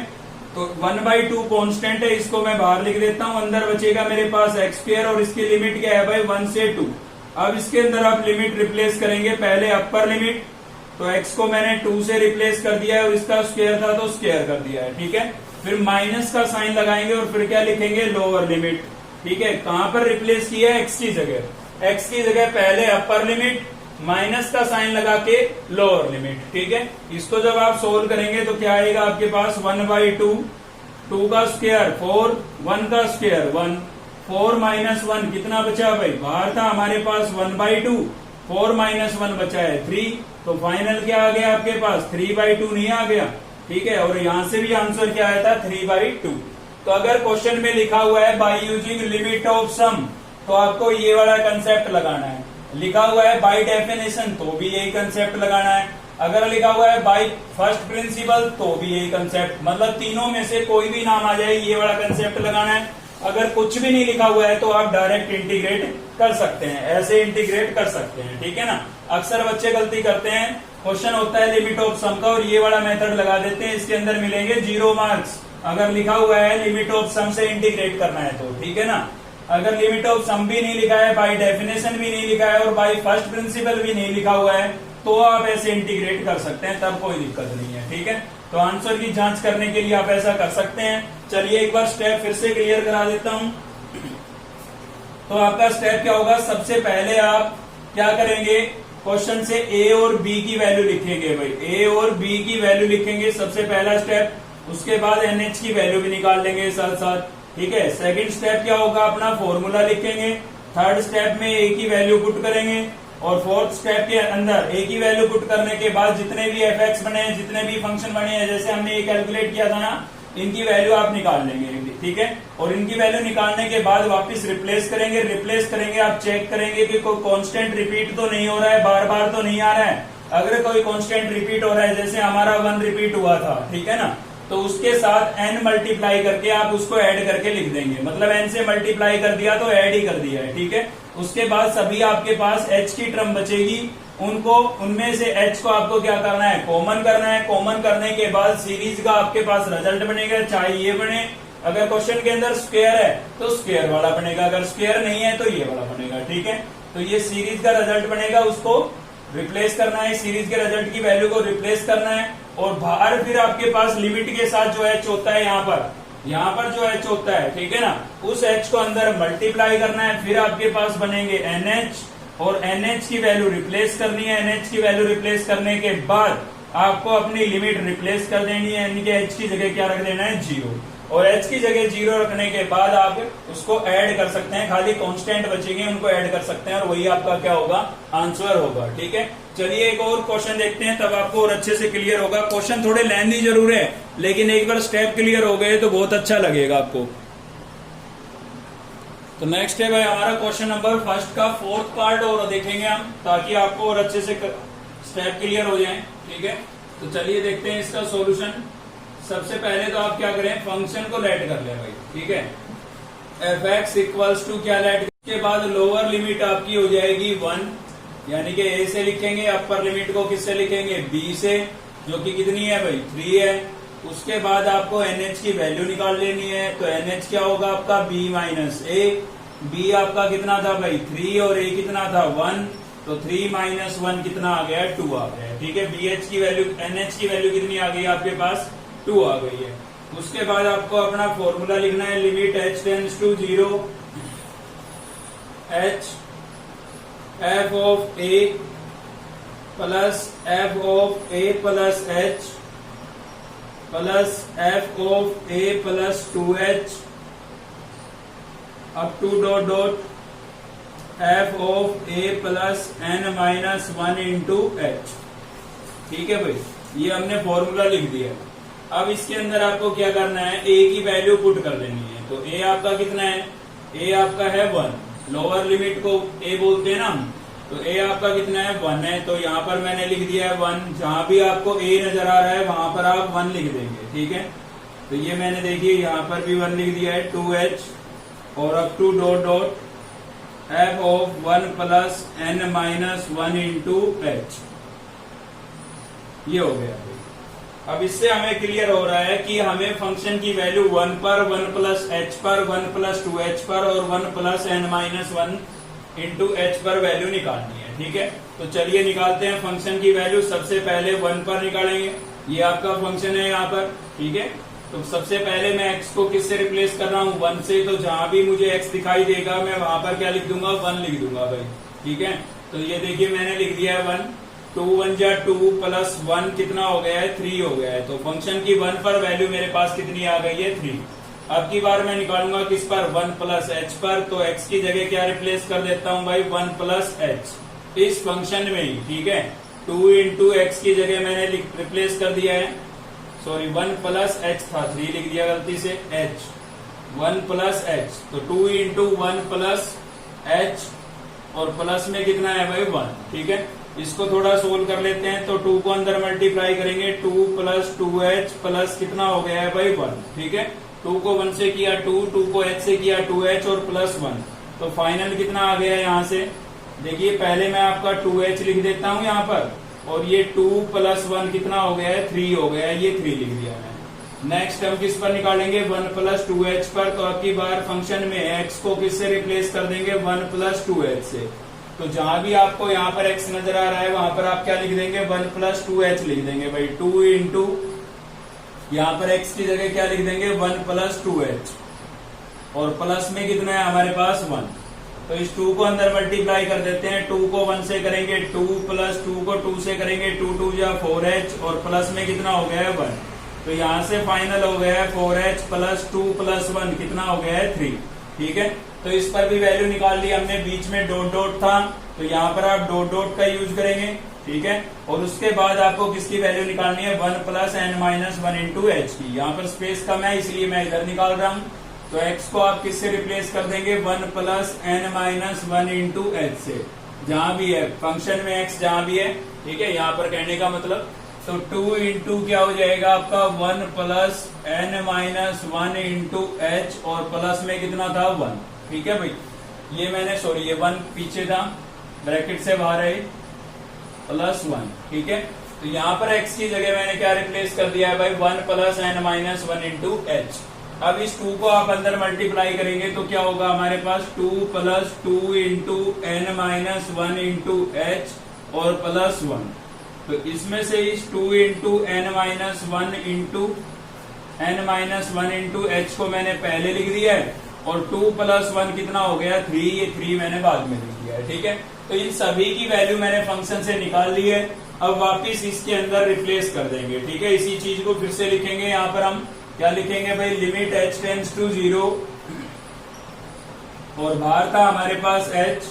[SPEAKER 1] तो 1/2 कांस्टेंट है, इसको मैं बाहर लिख देता हूँ, अंदर बचेगा मेरे पास x² और इसकी लिमिट क्या है भाई 1 से 2। अब इसके अंदर आप लिमिट रिप्लेस करेंगे, पहले अपर लिमिट, तो x को मैंने 2 से रिप्लेस कर दिया है और इसका स्क्वायर था तो स्क्वायर कर दिया है, ठीक है। फिर माइनस का साइन लगाएंगे और फिर क्या लिखेंगे लोअर लिमिट, ठीक है। कहां पर रिप्लेस किया है, x की जगह, x की जगह पहले अपर लिमिट माइनस का साइन लगा के लोअर लिमिट, ठीक है। इसको जब आप सोल्व करेंगे तो क्या आएगा आपके पास 1/2, 2 का स्क्वायर 4, 1 का स्क्वायर 1, 4 माइनस 1 कितना बचा भाई, बाहर था हमारे पास 1/2, 4 माइनस 1 बचा है 3, तो फाइनल क्या आ गया आपके पास 3/2 नहीं आ गया, ठीक है। और यहां से भी आंसर क्या आया था 3/2। तो अगर क्वेश्चन में लिखा हुआ है बाय यूजिंग लिमिट ऑफ सम, तो आपको ये वाला कंसेप्ट लगाना है। लिखा हुआ है बाय डेफिनेशन, तो भी यही कंसेप्ट लगाना है। अगर लिखा हुआ है बाय फर्स्ट प्रिंसिपल, तो भी यही कंसेप्ट, मतलब तीनों में से कोई भी नाम आ जाए ये वाला कंसेप्ट लगाना है। अगर कुछ भी नहीं लिखा हुआ है तो आप डायरेक्ट इंटीग्रेट कर सकते हैं, ऐसे इंटीग्रेट कर सकते हैं, ठीक है ना। अक्सर बच्चे गलती करते हैं, क्वेश्चन होता है लिमिट ऑफ सम का और ये वाला मेथड लगा देते हैं, इसके अंदर मिलेंगे 0 मार्क्स। अगर लिखा हुआ है लिमिट ऑफ सम से इंटीग्रेट करना है तो, ठीक है ना। अगर लिमिट ऑफ सम भी नहीं लिखा है, बाय डेफिनेशन भी नहीं लिखा है और बाय फर्स्ट प्रिंसिपल भी नहीं लिखा हुआ है, तो आप ऐसे इंटीग्रेट कर सकते हैं, तब कोई दिक्कत नहीं है, ठीक है। तो आंसर की जांच करने के लिए आप ऐसा कर सकते हैं। चलिए एक बार स्टेप फिर से क्लियर करा देता हूं। तो आपका स्टेप क्या होगा, सबसे पहले आप क्या करेंगे, क्वेश्चन से ए और बी की वैल्यू लिखेंगे भाई, ए और बी की वैल्यू लिखेंगे सबसे पहला स्टेप। उसके बाद एनएच की वैल्यू भी निकाल लेंगे साथ साथ, ठीक है। सेकंड स्टेप क्या होगा, अपना फॉर्मूला लिखेंगे। थर्ड स्टेप में ए की वैल्यू पुट करेंगे और फोर्थ स्टेप के अंदर ए की वैल्यू पुट करने के बाद जितने भी एफ बने हैं, जितने भी फंक्शन बने हैं, जैसे हमने ये कैलकुलेट किया था ना, इनकी वैल्यू आप निकाल लेंगे, ठीक है। और इनकी वैल्यू निकालने के बाद वापस रिप्लेस करेंगे, आप चेक करेंगे कि कोई कांस्टेंट रिपीट तो नहीं हो रहा है, बार बार तो नहीं आ रहा है। अगर कोई कांस्टेंट रिपीट हो रहा है, जैसे हमारा 1 रिपीट हुआ था, ठीक है ना, तो उसके साथ n मल्टीप्लाई करके आप उसको ऐड करके लिख देंगे, मतलब n से मल्टीप्लाई कर दिया तो ऐड ही कर दिया है, ठीक है। उसके बाद सभी आपके पास h की टर्म बचेगी, उनमें से h को आपको क्या करना है, कॉमन करना है। कॉमन करने के बाद सीरीज का आपके पास रिजल्ट बनेगा, चाहे ये बने, अगर क्वेश्चन के अंदर स्क्वायर है तो स्क्वायर वाला बनेगा, अगर स्क्वायर नहीं है तो ये वाला बनेगा, ठीक है। तो ये सीरीज का रिजल्ट बनेगा, उसको रिप्लेस करना है, सीरीज के रिजल्ट की वैल्यू को रिप्लेस करना है। और बाहर फिर आपके पास लिमिट के साथ जो h होता है यहाँ पर जो h होता है, ठीक है ना, उस h को अंदर मल्टीप्लाई करना है। फिर आपके पास बनेंगे NH और NH की वैल्यू रिप्लेस करनी है। NH की वैल्यू रिप्लेस करने के बाद आपको अपनी लिमिट रिप्लेस कर देनी है, यानी कि h की जगह क्या रख देना है 0, और h की जगह 0 रखने के बाद आप उसको ऐड कर सकते हैं, खाली कांस्टेंट बचेंगे उनको ऐड कर सकते हैं और वही आपका क्या होगा, आंसर होगा, ठीक है। चलिए एक और क्वेश्चन देखते हैं, तब आपको और अच्छे से क्लियर होगा। क्वेश्चन थोड़े लेंथी जरूर है, लेकिन एक बार स्टेप क्लियर हो गए तो बहुत अच्छा लगेगा आपको। तो नेक्स्ट स्टेप है हमारा क्वेश्चन नंबर फर्स्ट का फोर्थ पार्ट और देखेंगे हम, ताकि आपको और अच्छे से स्टेप क्लियर हो जाए, ठीक है। तो चलिए देखते हैं इसका सॉल्यूशन। सबसे पहले तो आप क्या करें, फंक्शन को लेट कर ले भाई, ठीक है। एफ एक्स इक्वल्स टू क्या लेट, के बाद लोअर लिमिट आपकी हो जाएगी 1, यानी कि ए से लिखेंगे, अपर लिमिट को किससे लिखेंगे, बी से, जो कि कितनी है भाई 3 है। उसके बाद आपको एनएच की वैल्यू निकाल लेनी है, तो एनएच क्या होगा आपका b माइनस ए। बी आपका कितना था भाई 3 और ए कितना था 1, तो 3 माइनस 1 कितना आ गया 2 आ गया, ठीक है। बीएच की वैल्यू, एनएच की वैल्यू कितनी आ गई आपके पास 2 आ गई है। उसके बाद आपको अपना फॉर्मूला लिखना है, limit h tends to 0, h f of a plus f of a plus h plus f of a plus 2h up to dot dot f of a plus n minus 1 into h, ठीक है भाई। ये हमने formula लिख दिया। अब इसके अंदर आपको क्या करना है, a की वैल्यू पुट कर देनी है। तो a आपका कितना है, a आपका है 1, लोअर लिमिट को a बोलते हैं ना हम, तो a आपका कितना है 1 है। तो यहाँ पर मैंने लिख दिया है 1, जहां भी आपको a नजर आ रहा है वहां पर आप 1 लिख देंगे, ठीक है। तो ये मैंने देखिए यहाँ पर भी 1 लिख दिया है, 2h और up to dot dot f of 1 plus n minus 1 into h, ये हो गया। अब इससे हमें क्लियर हो रहा है कि हमें फंक्शन की वैल्यू 1 पर, 1 प्लस h पर, 1 प्लस 2h पर और 1 plus n minus 1 into h पर वैल्यू निकालनी है, ठीक है। तो चलिए निकालते हैं फंक्शन की वैल्यू। सबसे पहले 1 पर निकालेंगे, ये आपका फंक्शन है यहाँ पर, ठीक है। तो सबसे पहले मैं x को किससे रिप्लेस कर रहा हूँ, 1 से। तो जहां भी मुझे x दिखाई देगा मैं वहां पर क्या लिख दूंगा, 1 लिख दूंगा भाई, ठीक है। तो ये देखिए मैंने लिख दिया है 1, 2 1 जा 2 प्लस 1 कितना हो गया है 3 हो गया है। तो फंक्शन की 1 पर वैल्यू मेरे पास कितनी आ गई है 3। अब की बार मैं निकालूंगा किस पर 1 प्लस एच पर। तो x की जगह क्या रिप्लेस कर देता हूं भाई 1 प्लस एच इस फंक्शन में ही, ठीक है। 2 इंटू एक्स की जगह मैंने रिप्लेस कर दिया है, सॉरी 1 प्लस एच था 3 लिख दिया गलती से h 1 प्लस एच। तो 2 इंटू 1 प्लस एच और प्लस में कितना है भाई 1, ठीक है। इसको थोड़ा सोल्व कर लेते हैं। तो 2 को अंदर मल्टीप्लाई करेंगे 2 प्लस 2h प्लस कितना हो गया है भाई 1, ठीक है। 2 को 1 से किया 2 को h से किया 2h और प्लस 1। तो फाइनल कितना आ गया यहाँ से देखिए, पहले मैं आपका 2h लिख देता हूँ यहाँ पर, और ये 2 प्लस 1 कितना हो गया है 3 हो गया है, ये 3 लिख दिया है। नेक्स्ट हम किस पर निकालेंगे 1 प्लस 2h पर। तो अब की बार फंक्शन में x को किससे रिप्लेस कर देंगे 1 प्लस 2h से। तो जहां भी आपको यहाँ पर x नजर आ रहा है वहां पर आप क्या लिख देंगे 1 प्लस 2h लिख देंगे भाई। 2 इंटू यहाँ पर x की जगह क्या लिख देंगे 1 प्लस 2h और प्लस में कितना है हमारे पास 1। तो इस 2 को अंदर मल्टीप्लाई कर देते हैं। 2 को 1 से करेंगे 2 प्लस 2 को 2 से करेंगे 2 2 जा 4h और प्लस में कितना हो गया है 1। तो यहाँ से फाइनल हो गया है 4h प्लस 2 प्लस 1 कितना हो गया है 3, ठीक है। तो इस पर भी वैल्यू निकाल ली हमने, बीच में डॉट डॉट था तो यहाँ पर आप डॉट डॉट का यूज करेंगे, ठीक है। और उसके बाद आपको किसकी वैल्यू निकालनी है 1 plus n minus 1 into H की। यहाँ पर स्पेस कम है इसलिए मैं इधर निकाल रहा हूँ। तो x को आप किससे रिप्लेस कर देंगे 1 plus n minus 1 into H से, जहां भी है फंक्शन में x जहां भी है, ठीक है। यहाँ पर कहने का मतलब तो 2 इंटू क्या हो जाएगा आपका 1 plus n minus 1 into H और प्लस में कितना था 1, ठीक है भाई। ये मैंने सॉरी ये 1 पीछे था ब्रैकेट से बाहर है प्लस 1, ठीक है। तो यहाँ पर x की जगह मैंने क्या रिप्लेस कर दिया है भाई 1 plus n minus 1 into H. अब इस 2 को आप अंदर मल्टीप्लाई करेंगे तो क्या होगा हमारे पास 2 plus 2 into n minus 1 into H और प्लस 1। तो इसमें से इस 2 into n minus 1 into n minus 1 into H को मैंने पहले लिख दिया है और 2 प्लस 1 कितना हो गया 3, ये 3 मैंने बाद में लिख दिया है, ठीक है। तो इन सभी की वैल्यू मैंने फंक्शन से निकाल ली है। अब वापिस इसके अंदर रिप्लेस कर देंगे, ठीक है। इसी चीज को फिर से लिखेंगे, यहाँ पर हम क्या लिखेंगे भाई लिमिट h टेंड्स टू 0 और बाहर था हमारे पास h।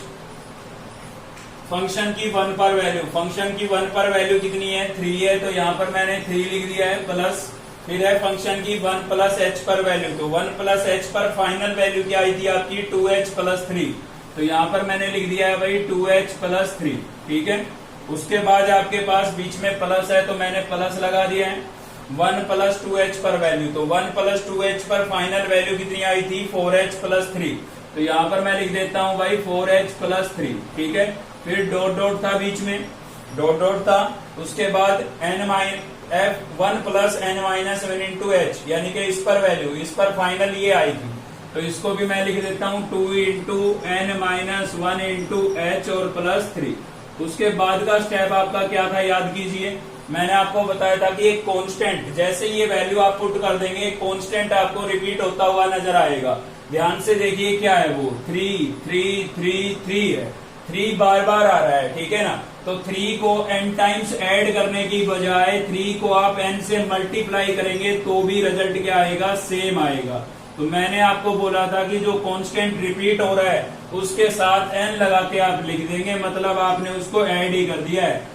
[SPEAKER 1] फंक्शन की 1 पर वैल्यू, फंक्शन की 1 पर वैल्यू कितनी है 3 है, तो यहाँ पर मैंने 3 लिख दिया है प्लस। फिर है फंक्शन की 1 प्लस h पर वैल्यू, तो 1 प्लस h पर फाइनल वैल्यू क्या आई थी आपकी 2h प्लस 3। तो यहाँ पर मैंने लिख दिया है भाई 2h प्लस 3, ठीक है। उसके बाद आपके पास बीच में प्लस है तो मैंने प्लस लगा दिया है 1 प्लस 2h पर वैल्यू। तो 1 प्लस 2h पर फाइनल वैल्यू कितनी आई थी 4h प्लस 3। तो यहाँ पर मैं लिख देता हूँ भाई 4h प्लस 3, ठीक है। फिर डॉट डॉट था बीच में, डॉट डॉट था, उसके बाद f1 plus n minus 1 into H, यानी कि इस पर वैल्यू, इस पर फाइनल ये आई थी। तो इसको भी मैं लिख देता हूँ 2 into n minus 1 into H और प्लस 3। उसके बाद का स्टेप आपका क्या था याद कीजिए, मैंने आपको बताया था कि एक कांस्टेंट, जैसे ये वैल्यू आप पुट कर देंगे एक कांस्टेंट आपको रिपीट होता हुआ नजर आएगा। ध्यान से देखिए क्या है वो 3 3 3 3 है, 3 बार बार आ रहा है, ठीक है ना। तो 3 को n टाइम्स ऐड करने की बजाय 3 को आप n से मल्टीप्लाई करेंगे तो भी रिजल्ट क्या आएगा सेम आएगा। तो मैंने आपको बोला था कि जो कांस्टेंट रिपीट हो रहा है उसके साथ n लगा के आप लिख देंगे, मतलब आपने उसको ऐड ही कर दिया है।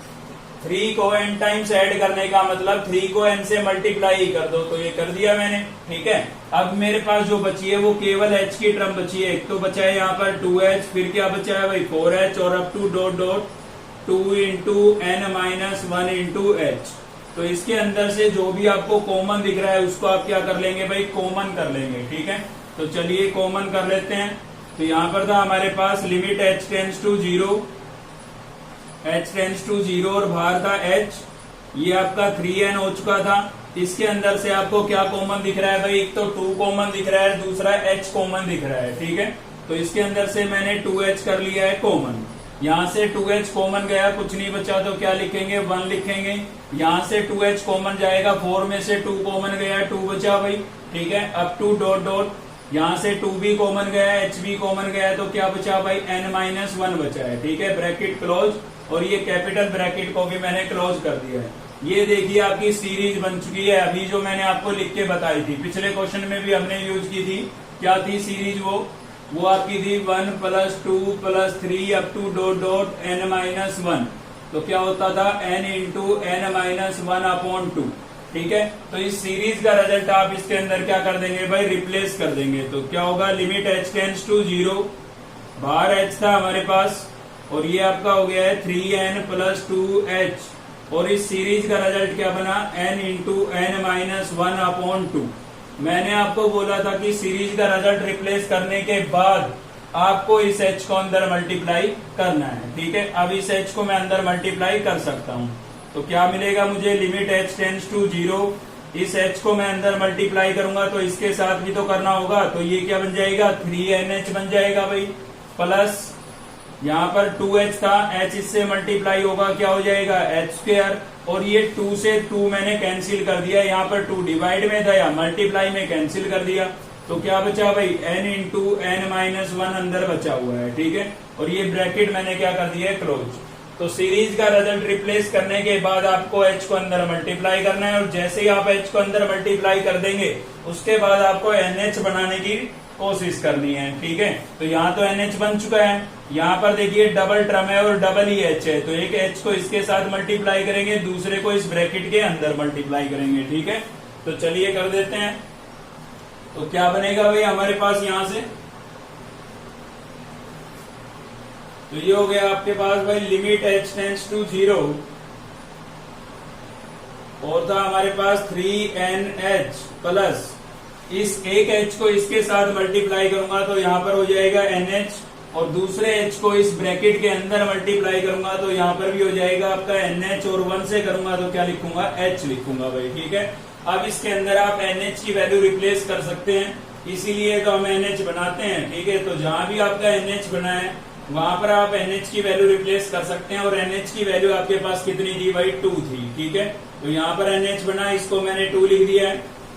[SPEAKER 1] 3 को n टाइम्स ऐड करने का मतलब 3 को n से मल्टीप्लाई कर दो, तो ये कर दिया मैंने, ठीक है। अब मेरे पास जो बची है वो केवल h की टर्म बची है। एक तो बचा है यहाँ पर 2h, फिर क्या बचा है भाई 4h और up to dot dot 2 into n minus 1 into H. तो इसके अंदर से जो भी आपको कॉमन दिख रहा है उसको आप क्या कर लेंगे भाई कॉमन कर लेंगे, ठीक है। तो चलिए कॉमन कर लेते हैं। तो यहाँ पर था हमारे पास limit h tends to 0, h tends to 0 और बाहर था h, ये आपका 3n हो चुका था। इसके अंदर से आपको क्या कॉमन दिख रहा है भाई, एक तो 2 कॉमन दिख रहा है, दूसरा h कॉमन दिख रहा है, ठीक है। तो इसके अंदर से मैंने 2h कर लिया है कॉमन। यहाँ से 2h कॉमन गया, कुछ नहीं बचा तो क्या लिखेंगे 1 लिखेंगे। यहाँ से 2h कॉमन जाएगा, 4 में से 2 कॉमन गया, 2 बचा भाई, ठीक है। अप टू डॉट डॉट यहाँ से 2b कॉमन गया है, hb कॉमन गया है, तो क्या बचा भाई n-1 बचा है। ठीक है, ब्रैकेट क्लोज, और ये कैपिटल ब्रैकेट को भी मैंने क्लोज कर दिया है। ये देखिए आपकी सीरीज बन चुकी है, अभी जो मैंने आपको लिख के बताई थी, पिछले क्वेश्चन में भी हमने यूज की थी। क्या थी सीरीज? वो आपकी थी 1 + 2 + 3 up to dot dot n-1। तो क्या होता था n × n-1/2। ठीक है, तो इस सीरीज का रिजल्ट आप इसके अंदर क्या कर देंगे भाई, रिप्लेस कर देंगे। तो क्या होगा, लिमिट h टेंड्स टू 0, बाहर h था हमारे पास, और ये आपका हो गया है 3n + 2h, और इस सीरीज का रिजल्ट क्या बना, n × n-1/2। मैंने आपको बोला था कि सीरीज का रिजल्ट रिप्लेस करने के बाद आपको इस h को अंदर मल्टीप्लाई करना है। ठीक है, अब इस h को मैं अंदर मल्टीप्लाई कर सकता हूँ, तो क्या मिलेगा मुझे, लिमिट h टेंड्स टू 0, इस h को मैं अंदर मल्टीप्लाई करूंगा तो इसके साथ भी तो करना होगा, तो ये क्या बन जाएगा, 3nh बन जाएगा भाई, प्लस यहाँ पर 2h था, h इससे मल्टीप्लाई होगा, क्या हो जाएगा h², और ये 2 से 2 मैंने कैंसिल कर दिया, यहाँ पर 2 डिवाइड में था या मल्टीप्लाई में कैंसिल कर दिया, तो क्या बचा भाई n × n-1 अंदर बचा हुआ है। ठीक है, और ये ब्रैकेट मैंने क्या कर दिया है, क्लोज। तो सीरीज का रिजल्ट रिप्लेस करने के बाद आपको h को अंदर मल्टीप्लाई करना है, और जैसे ही आप h को अंदर मल्टीप्लाई कर देंगे उसके बाद आपको nh बनाने की कोशिश करनी है। ठीक है, तो यहाँ तो nh बन चुका है, यहाँ पर देखिए डबल टर्म है और डबल ही h है, तो एक h को इसके साथ मल्टीप्लाई करेंगे, दूसरे को इस ब्रैकेट के अंदर मल्टीप्लाई करेंगे। ठीक है, तो चलिए कर देते हैं। तो क्या बनेगा भाई हमारे पास यहाँ से, तो ये हो गया आपके पास भाई लिमिट h टेंड्स टू 0, और था हमारे पास 3nh प्लस इस एक h को इसके साथ मल्टीप्लाई करूंगा तो यहाँ पर हो जाएगा nh, और दूसरे h को इस ब्रैकेट के अंदर मल्टीप्लाई करूंगा तो यहाँ पर भी हो जाएगा आपका nh, और 1 से करूंगा तो क्या लिखूंगा, h लिखूंगा भाई। ठीक है, अब इसके अंदर आप nh की वैल्यू रिप्लेस कर सकते हैं, इसीलिए तो हम nh बनाते हैं। ठीक है, तो जहां भी आपका nh बना है वहां पर आप nh की वैल्यू रिप्लेस कर सकते हैं, और nh की वैल्यू आपके पास कितनी थी भाई, 2 थी। ठीक है, तो यहाँ पर nh बना, इसको मैंने 2 लिख दिया है,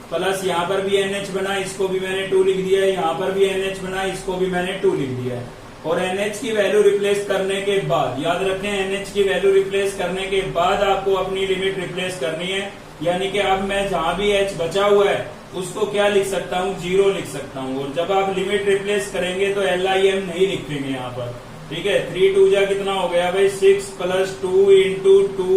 [SPEAKER 1] प्लस यहाँ पर भी nh बना, इसको भी मैंने 2 लिख दिया है, यहाँ पर भी nh बना, इसको भी मैंने 2 लिख दिया है। और nh की वैल्यू रिप्लेस करने के बाद, याद रखें nh की वैल्यू रिप्लेस करने के बाद आपको अपनी लिमिट रिप्लेस करनी है, यानी कि अब मैं जहां भी h बचा हुआ है उसको क्या लिख सकता हूँ, 0 लिख सकता हूँ। और जब आप लिमिट रिप्लेस करेंगे तो LIM नहीं लिखेंगे यहाँ पर। ठीक है, 3 2 जा कितना हो गया भाई, 6 + 2 × 2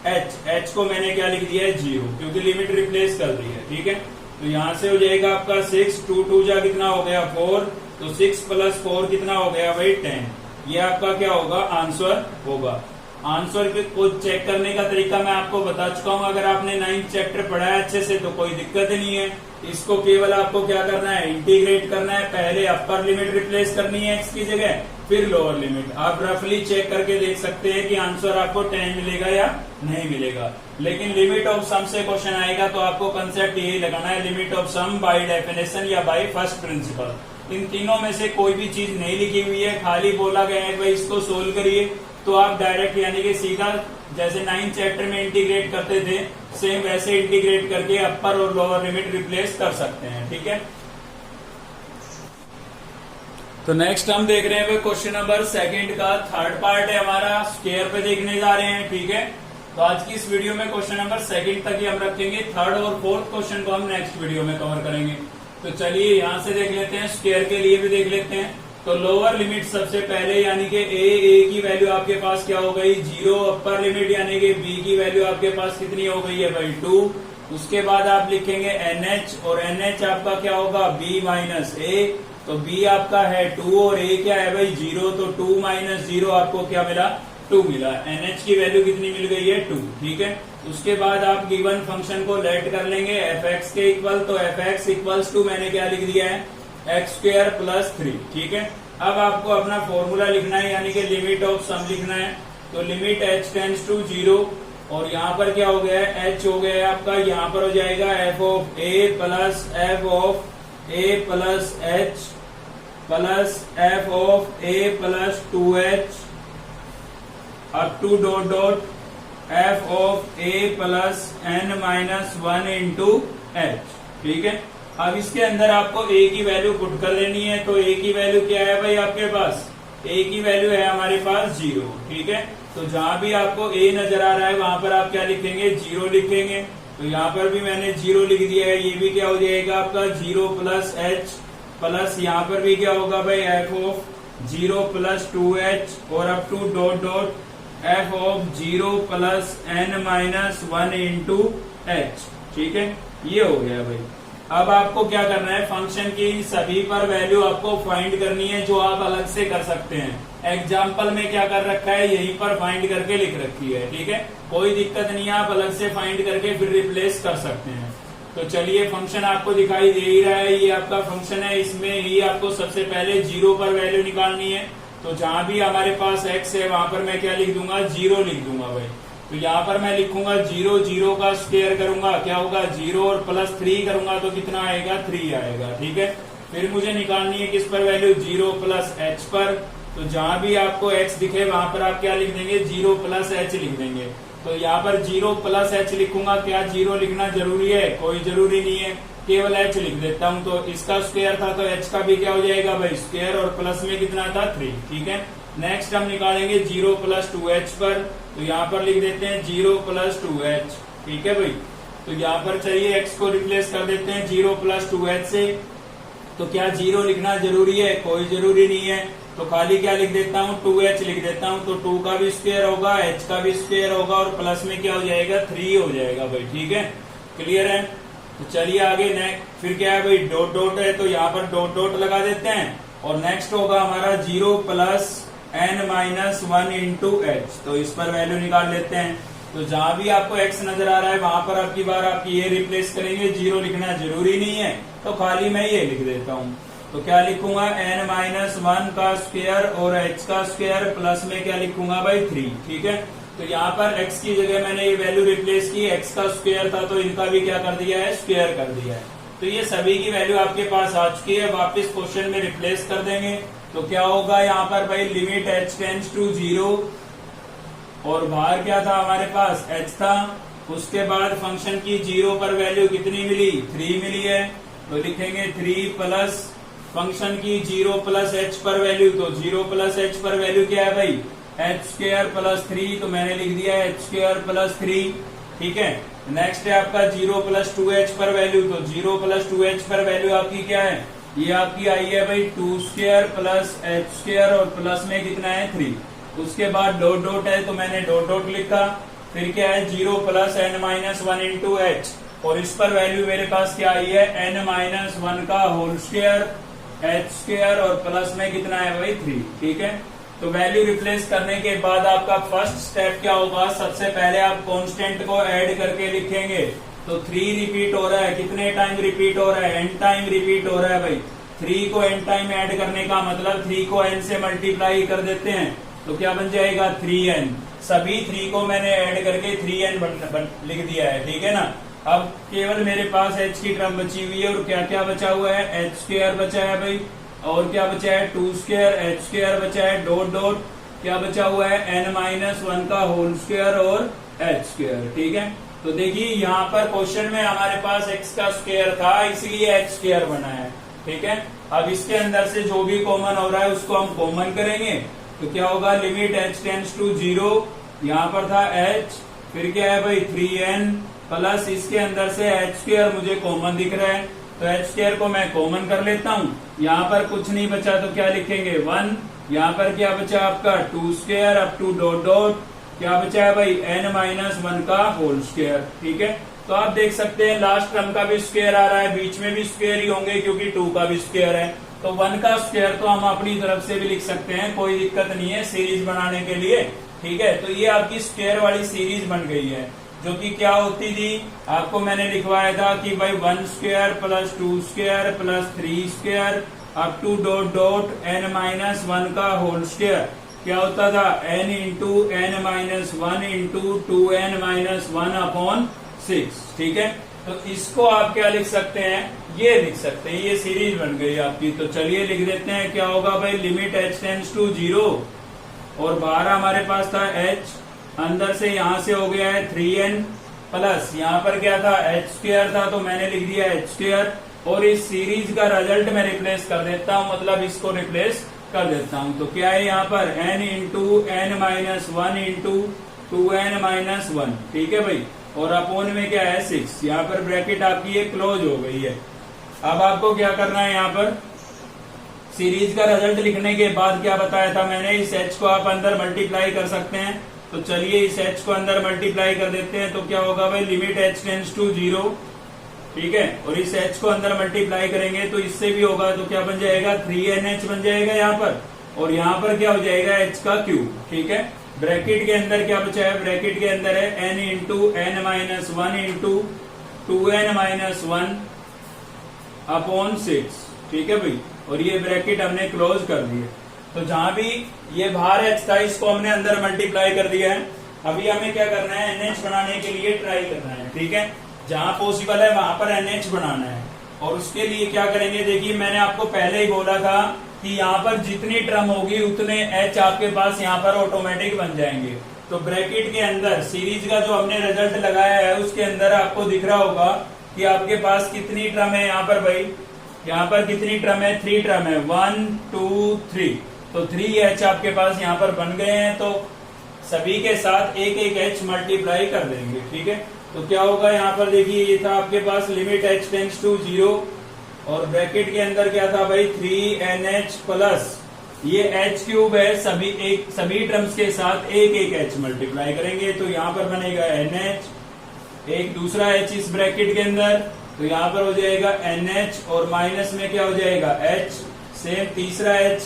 [SPEAKER 1] - h को मैंने क्या लिख दिया है, 0, क्योंकि लिमिट रिप्लेस कर दी है। ठीक है, तो यहाँ से हो जाएगा आपका 6, 2 2 जा कितना हो गया 4, तो 6 + 4 कितना हो गया भाई 10। ये आपका क्या होगा, आंसर होगा। आंसर को चेक करने का तरीका मैं आपको बता चुका हूँ, अगर आपने 9th चैप्टर पढ़ा है अच्छे से तो कोई दिक्कत ही नहीं है। इसको केवल आपको क्या करना है, इंटीग्रेट करना है। पहले अपर लिमिट रिप्लेस करनी है x की जगह, फिर लोअर लिमिट। आप रफली चेक करके देख सकते हैं कि आंसर आपको 10 मिलेगा या नहीं मिलेगा। लेकिन लिमिट ऑफ सम से क्वेश्चन आएगा तो आपको कंसेप्ट यही लगाना है, limit of sum by definition या बाय फर्स्ट प्रिंसिपल। इन तीनों में से कोई भी चीज नहीं लिखी हुई है, खाली बोला गया है भाई इसको सोल्व करिए, तो आप डायरेक्ट यानी कि सीधा जैसे 9th चैप्टर में इंटीग्रेट करते थे सेम वैसे इंटीग्रेट करके अपर और लोअर लिमिट रिप्लेस कर सकते हैं। ठीक है, तो नेक्स्ट हम देख रहे हैं क्वेश्चन नंबर 2 का थर्ड पार्ट है हमारा, स्क्वायर पे देखने जा रहे हैं। ठीक है, तो आज की इस वीडियो में क्वेश्चन नंबर 2 तक ही हम रखेंगे, थर्ड और फोर्थ क्वेश्चन को हम नेक्स्ट वीडियो में कवर करेंगे। तो चलिए यहाँ से देख लेते हैं, स्क्वायर के लिए भी देख लेते हैं। तो लोअर लिमिट सबसे पहले यानी कि a की वैल्यू आपके पास क्या हो गई 0, अपर लिमिट यानी कि b की वैल्यू आपके पास कितनी हो गई है भाई 2। उसके बाद आप लिखेंगे nh, और nh आपका क्या होगा b माइनस a, तो b आपका है 2 और a क्या है भाई 0, तो 2 - 0 आपको क्या मिला 2 मिला। nh की वैल्यू कितनी मिल गई है 2। ठीक है, उसके बाद आप गिवन फंक्शन को लेट कर लेंगे fx के इक्वल, तो fx इक्वल्स टू मैंने क्या लिख दिया है x² + 3। ठीक है, अब आपको अपना फॉर्मूला लिखना है यानी कि लिमिट ऑफ सम लिखना है। तो लिमिट h टेंड्स टू 0, और यहाँ पर क्या हो गया है h हो गया है आपका, यहाँ पर हो जाएगा f of a plus f of a plus h plus f of a plus 2h up to dot dot f of a plus n - 1 × h। ठीक है, अब इसके अंदर आपको a की वैल्यू पुट कर देनी है। तो a की वैल्यू क्या है भाई आपके पास? a की वैल्यू है हमारे पास 0। ठीक है, तो जहां भी आपको a नजर आ रहा है वहां पर आप क्या लिखेंगे? 0 लिखेंगे। तो यहाँ पर भी मैंने 0 लिख दिया है। ये भी क्या हो जाएगा आपका 0 प्लस h प्लस यहाँ पर भी क्या होगा भाई f ऑफ 0 प्लस 2h और up to dot dot f of 0 plus n minus 1 into h। ठीक है, ये हो गया भाई। अब आपको क्या करना है? फंक्शन की सभी पर वैल्यू आपको फाइंड करनी है, जो आप अलग से कर सकते हैं। एग्जाम्पल में क्या कर रखा है? यहीं पर फाइंड करके लिख रखी है। ठीक है, कोई दिक्कत नहीं है, आप अलग से फाइंड करके फिर रिप्लेस कर सकते हैं। तो चलिए, फंक्शन आपको दिखाई दे ही रहा है, ये आपका फंक्शन है। इसमें ही आपको सबसे पहले 0 पर वैल्यू निकालनी है। तो जहां भी हमारे पास x है वहां पर मैं क्या लिख दूंगा? 0 लिख दूंगा भाई। तो यहाँ पर मैं लिखूंगा 0, 0 का स्क्वायर करूंगा, क्या होगा? 0 और प्लस 3 करूंगा तो कितना आएगा? 3 आएगा। ठीक है, फिर मुझे निकालनी है किस पर वैल्यू? 0 प्लस h पर। तो जहां भी आपको x दिखे वहां पर आप क्या लिख देंगे? 0 प्लस h लिख देंगे। तो यहाँ पर 0 प्लस h लिखूंगा। क्या 0 लिखना जरूरी है? कोई जरूरी नहीं है, केवल h लिख देता हूँ। तो इसका स्क्वायर था तो h का भी क्या हो जाएगा भाई? स्क्वायर, और प्लस में कितना था? 3। ठीक है, नेक्स्ट हम निकालेंगे 0 प्लस 2h पर। तो यहाँ पर लिख देते हैं 0 प्लस 2h। ठीक है भाई, तो यहाँ पर चाहिए x को रिप्लेस कर देते हैं 0 प्लस 2h से। तो क्या 0 लिखना जरूरी है? कोई जरूरी नहीं है, तो खाली क्या लिख देता हूँ? 2h लिख देता हूँ। तो 2 का भी स्क्वायर होगा, h का भी स्क्वायर होगा, और प्लस में क्या हो जाएगा? 3 हो जाएगा भाई। ठीक है, क्लियर है? तो चलिए आगे। फिर क्या है भाई? डॉट डॉट है, तो यहाँ पर डॉट डॉट लगा देते हैं। और नेक्स्ट होगा हमारा 0 plus n minus 1 into H. तो इस पर वैल्यू निकाल लेते हैं। तो जहां भी आपको x नजर आ रहा है वहां पर आपकी बार आपकी ये रिप्लेस करेंगे। 0 लिखना जरूरी नहीं है, तो खाली मैं ये लिख देता हूँ। तो क्या लिखूंगा? n माइनस 1 का स्क्वायर और h का स्क्वायर, प्लस में क्या लिखूंगा भाई? 3। ठीक है, तो यहाँ पर x की जगह मैंने ये वैल्यू रिप्लेस की। x का स्क्वायर था तो इनका भी क्या कर दिया है? स्क्वायर कर दिया है। तो ये सभी की वैल्यू आपके पास आ चुकी है। वापस क्वेश्चन में रिप्लेस कर देंगे। तो क्या होगा यहाँ पर भाई? लिमिट h टेंड्स टू 0, और बाहर क्या था हमारे पास? h था। उसके बाद फंक्शन की 0 पर वैल्यू कितनी मिली? 3 मिली है। तो लिखेंगे 3 प्लस फंक्शन की 0 प्लस h पर वैल्यू। तो 0 प्लस h पर वैल्यू क्या है भाई? h square plus 3। तो मैंने लिख दिया h स्क्वायर प्लस 3। ठीक है, नेक्स्ट है आपका 0 प्लस 2h पर वैल्यू। तो 0 प्लस 2h पर वैल्यू आपकी क्या है? ये आपकी आई है भाई 2 स्क्वायर प्लस h स्क्वायर, और प्लस में कितना है? 3। उसके बाद डॉट डॉट है, तो मैंने डॉट डॉट लिखा। फिर क्या है? 0 plus n minus 1 into h, और इस पर वैल्यू मेरे पास क्या आई है? n माइनस 1 का होल स्क्वायर, h स्क्वायर, और प्लस में कितना है भाई? 3। ठीक है, तो वैल्यू रिप्लेस करने के बाद आपका फर्स्ट स्टेप क्या होगा? सबसे पहले आप कांस्टेंट को ऐड करके लिखेंगे। तो 3 रिपीट हो रहा है। कितने टाइम रिपीट हो रहा है? n टाइम रिपीट हो रहा है भाई। 3 को n टाइम ऐड करने का मतलब 3 को n से मल्टीप्लाई कर देते हैं। तो क्या बन जाएगा? 3n। सभी 3 को मैंने ऐड करके 3n लिख दिया है। ठीक है ना? अब केवल मेरे पास h की टर्म बची हुई है, और क्या क्या बचा हुआ है? h स्क्वायर बचा है भाई, और क्या बचा है? 2 स्क्वायर, h स्क्वायर बचा है, डॉट डॉट क्या बचा हुआ है? n माइनस 1 का होल स्क्वायर और h स्क्वायर। ठीक है, तो देखिए यहाँ पर क्वेश्चन में हमारे पास x का स्क्वायर था, इसलिए h स्क्वायर बना है। ठीक है, अब इसके अंदर से जो भी कॉमन हो रहा है उसको हम कॉमन करेंगे। तो क्या होगा? लिमिट h टेंड्स टू 0, यहाँ पर था h, फिर क्या है भाई? 3n प्लस इसके अंदर से h स्क्वायर मुझे कॉमन दिख रहा है, तो h स्क्वायर को मैं कॉमन कर लेता हूँ। यहाँ पर कुछ नहीं बचा तो क्या लिखेंगे? 1। यहाँ पर क्या बचा आपका? 2 square up to dot dot क्या बचा है भाई? n माइनस 1 का होल स्क्वायर। ठीक है, तो आप देख सकते हैं लास्ट टर्म का भी स्क्वायर आ रहा है, बीच में भी स्क्वायर ही होंगे क्योंकि 2 का भी स्क्वायर है। तो 1 का स्क्वायर तो हम अपनी तरफ से भी लिख सकते हैं, कोई दिक्कत नहीं है सीरीज बनाने के लिए। ठीक है, तो ये आपकी स्क्वायर वाली सीरीज बन गई है, जो कि क्या होती थी? आपको मैंने लिखवाया था कि भाई 1 square plus 2 square plus 3 square up to dot dot n minus 1 का होल स्क्वायर क्या होता था? n into n minus 1 into 2n minus 1 upon 6। ठीक है, तो इसको आप क्या लिख सकते हैं? ये लिख सकते हैं, ये सीरीज बन गई आपकी। तो चलिए लिख देते हैं, क्या होगा भाई? लिमिट h टेंड्स टू 0, और बाहर हमारे पास था h, अंदर से यहां से हो गया है 3n प्लस यहाँ पर क्या था? h स्क्वायर था, तो मैंने लिख दिया h स्क्वायर, और इस सीरीज का रिजल्ट मैं रिप्लेस कर देता हूं, मतलब इसको रिप्लेस कर देता हूं। तो क्या है यहाँ पर n into n minus one into 2n minus one, ठीक है भाई। और अपोन में क्या है 6, यहाँ पर ब्रैकेट आपकी ये क्लोज हो गई है। अब आपको क्या करना है, यहाँ पर सीरीज का रिजल्ट लिखने के बाद क्या बताया था मैंने, इस h को आप अंदर मल्टीप्लाई कर सकते हैं। तो चलिए इस h को अंदर मल्टीप्लाई कर देते हैं। तो क्या होगा भाई, लिमिट h टेंड्स टू 0, ठीक है। और इस h को अंदर मल्टीप्लाई करेंगे तो इससे भी होगा, तो क्या बन जाएगा 3nh बन जाएगा यहाँ पर। और यहाँ पर क्या हो जाएगा h का क्यूब, ठीक है। ब्रैकेट के अंदर क्या बचा है, ब्रैकेट के अंदर है n into n minus one into 2n minus one upon 6, ठीक है भाई। और ये ब्रैकेट हमने क्लोज कर दिए। तो जहां भी ये बाहर h था इसको हमने अंदर मल्टीप्लाई कर दिया है। अभी हमें क्या करना है, NH बनाने के लिए ट्राई करना है, ठीक है। जहां पॉसिबल है वहां पर NH बनाना है। और उसके लिए क्या करेंगे, देखिए मैंने आपको पहले ही बोला था कि यहाँ पर जितनी टर्म होगी उतने H आपके पास यहाँ पर ऑटोमेटिक बन जाएंगे। तो ब्रैकेट के अंदर सीरीज का जो हमने रिजल्ट लगाया है उसके अंदर आपको दिख रहा होगा कि आपके पास कितनी टर्म है यहाँ पर भाई, यहाँ पर कितनी टर्म है, 3 टर्म है, 1 2 3। तो 3h आपके पास यहाँ पर बन गए हैं। तो सभी के साथ एक एक h मल्टीप्लाई कर देंगे, ठीक है। तो क्या होगा यहाँ पर देखिए, ये था आपके पास लिमिट h टेंड्स टू 0 और ब्रैकेट के अंदर क्या था भाई 3nh प्लस ये h क्यूब है, सभी टर्म्स के साथ एक एक h मल्टीप्लाई करेंगे। तो यहाँ पर बनेगा nh, एक दूसरा h इस ब्रैकेट के अंदर, तो यहाँ पर हो जाएगा NH और माइनस में क्या हो जाएगा H, सेम तीसरा H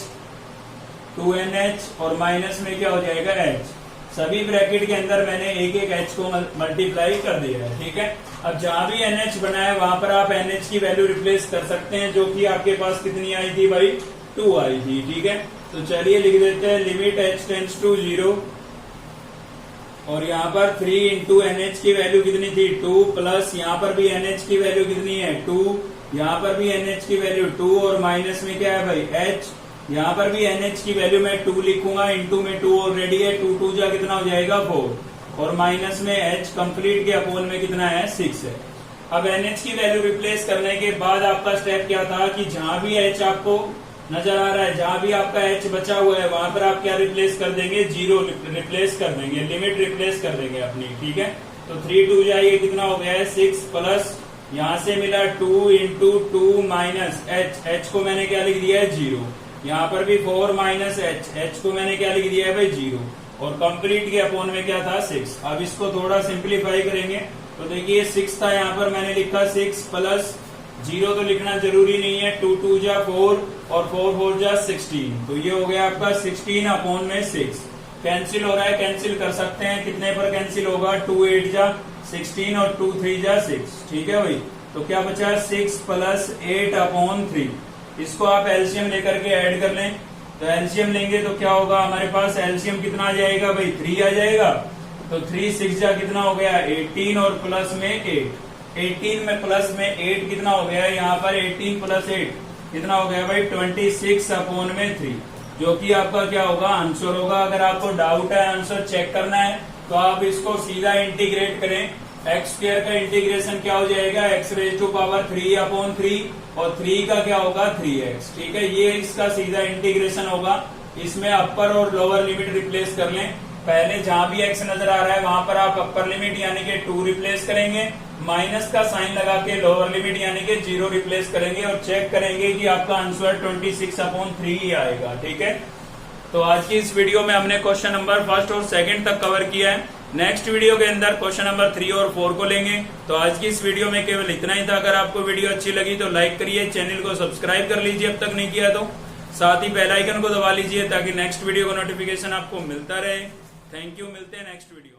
[SPEAKER 1] 2NH और माइनस में क्या हो जाएगा H। सभी ब्रैकेट के अंदर मैंने एक एक H को मल्टीप्लाई कर दिया है, ठीक है। अब जहां भी NH बना है वहां पर आप NH की वैल्यू रिप्लेस कर सकते हैं, जो कि आपके पास कितनी आई थी भाई, 2 आई थी, ठीक है। तो चलिए लिख देते हैं लिमिट h टेंड्स टू 0 और यहाँ पर 3 इंटू NH की वैल्यू कितनी थी 2 प्लस यहाँ पर भी NH की वैल्यू कितनी है 2, यहाँ पर भी NH की वैल्यू 2 और माइनस में क्या है भाई H, यहाँ पर भी NH की वैल्यू मैं 2 लिखूंगा, इंटू में 2 ऑलरेडी है, 2 2 जा कितना हो जाएगा 4 और माइनस में H कंप्लीट के अपोन में कितना है 6 है। अब NH की वैल्यू रिप्लेस करने के बाद आपका स्टेप क्या था कि जहां भी H आपको नजर आ रहा है, जहां भी आपका H बचा हुआ है वहां पर आप क्या रिप्लेस कर देंगे, 0 रिप्लेस कर देंगे, लिमिट रिप्लेस कर देंगे अपनी, ठीक है। तो 3 2 जाइए कितना हो गया है 6 प्लस यहाँ से मिला 2 इंटू 2 माइनस H को मैंने क्या लिख दिया है 0, यहाँ पर भी 4 माइनस H को मैंने क्या लिख दिया है भाई 0 और कंप्लीट के अपोन में क्या था 6। अब इसको थोड़ा सिंप्लीफाई करेंगे तो देखिए 6 था, यहाँ पर मैंने लिखा 6 प्लस 0 तो लिखना जरूरी नहीं है, 2 2 जा 4 और 4 4 जा 16, तो ये हो गया आपका 16 अपॉन में 6। कैंसिल हो रहा है, कैंसिल कर सकते हैं, कितने पर कैंसिल होगा 2 8 जा 16 और 2 3 जा 6, ठीक है भाई। तो क्या बचा 6 प्लस 8 अपॉन 3, इसको आप एलसीएम लेकर के ऐड कर लें। तो एलसीएम लेंगे तो क्या होगा हमारे पास, एलसीएम कितना आ जाएगा भाई 3 आ जाएगा। तो 3 6 जा कितना हो गया 18 और प्लस में 8, 18 में प्लस में 8 कितना हो गया, यहाँ पर 18 प्लस 8 कितना हो गया भाई 26 अपॉन में 3, जो कि आपका क्या होगा आंसर होगा। अगर आपको डाउट है आंसर चेक करना है तो आप इसको सीधा इंटीग्रेट करें, एक्स स्क्वायर का इंटीग्रेशन क्या हो जाएगा x raise to power 3 upon 3 और 3 का क्या होगा 3x, ठीक है। ये इसका सीधा इंटीग्रेशन होगा। इसमें अपर और लोअर लिमिट रिप्लेस कर लें। पहले जहां भी x नजर आ रहा है वहां पर आप अपर लिमिट यानी कि 2 रिप्लेस करेंगे, माइनस का साइन लगा के लोअर लिमिट यानी कि 0 रिप्लेस करेंगे और चेक करेंगे कि आपका आंसर 26 अपॉन 3 ही आएगा, ठीक है। तो आज की इस वीडियो में हमने क्वेश्चन नंबर 1 और 2 तक कवर किया है। नेक्स्ट वीडियो के अंदर क्वेश्चन नंबर 3 और 4 को लेंगे। तो आज की इस वीडियो में केवल इतना ही था। अगर आपको वीडियो अच्छी लगी तो लाइक करिए, चैनल को सब्सक्राइब कर लीजिए अब तक नहीं किया तो, साथ ही बेल आइकन को दबा लीजिए ताकि नेक्स्ट वीडियो का नोटिफिकेशन आपको मिलता रहे। थैंक यू, मिलते हैं नेक्स्ट वीडियो।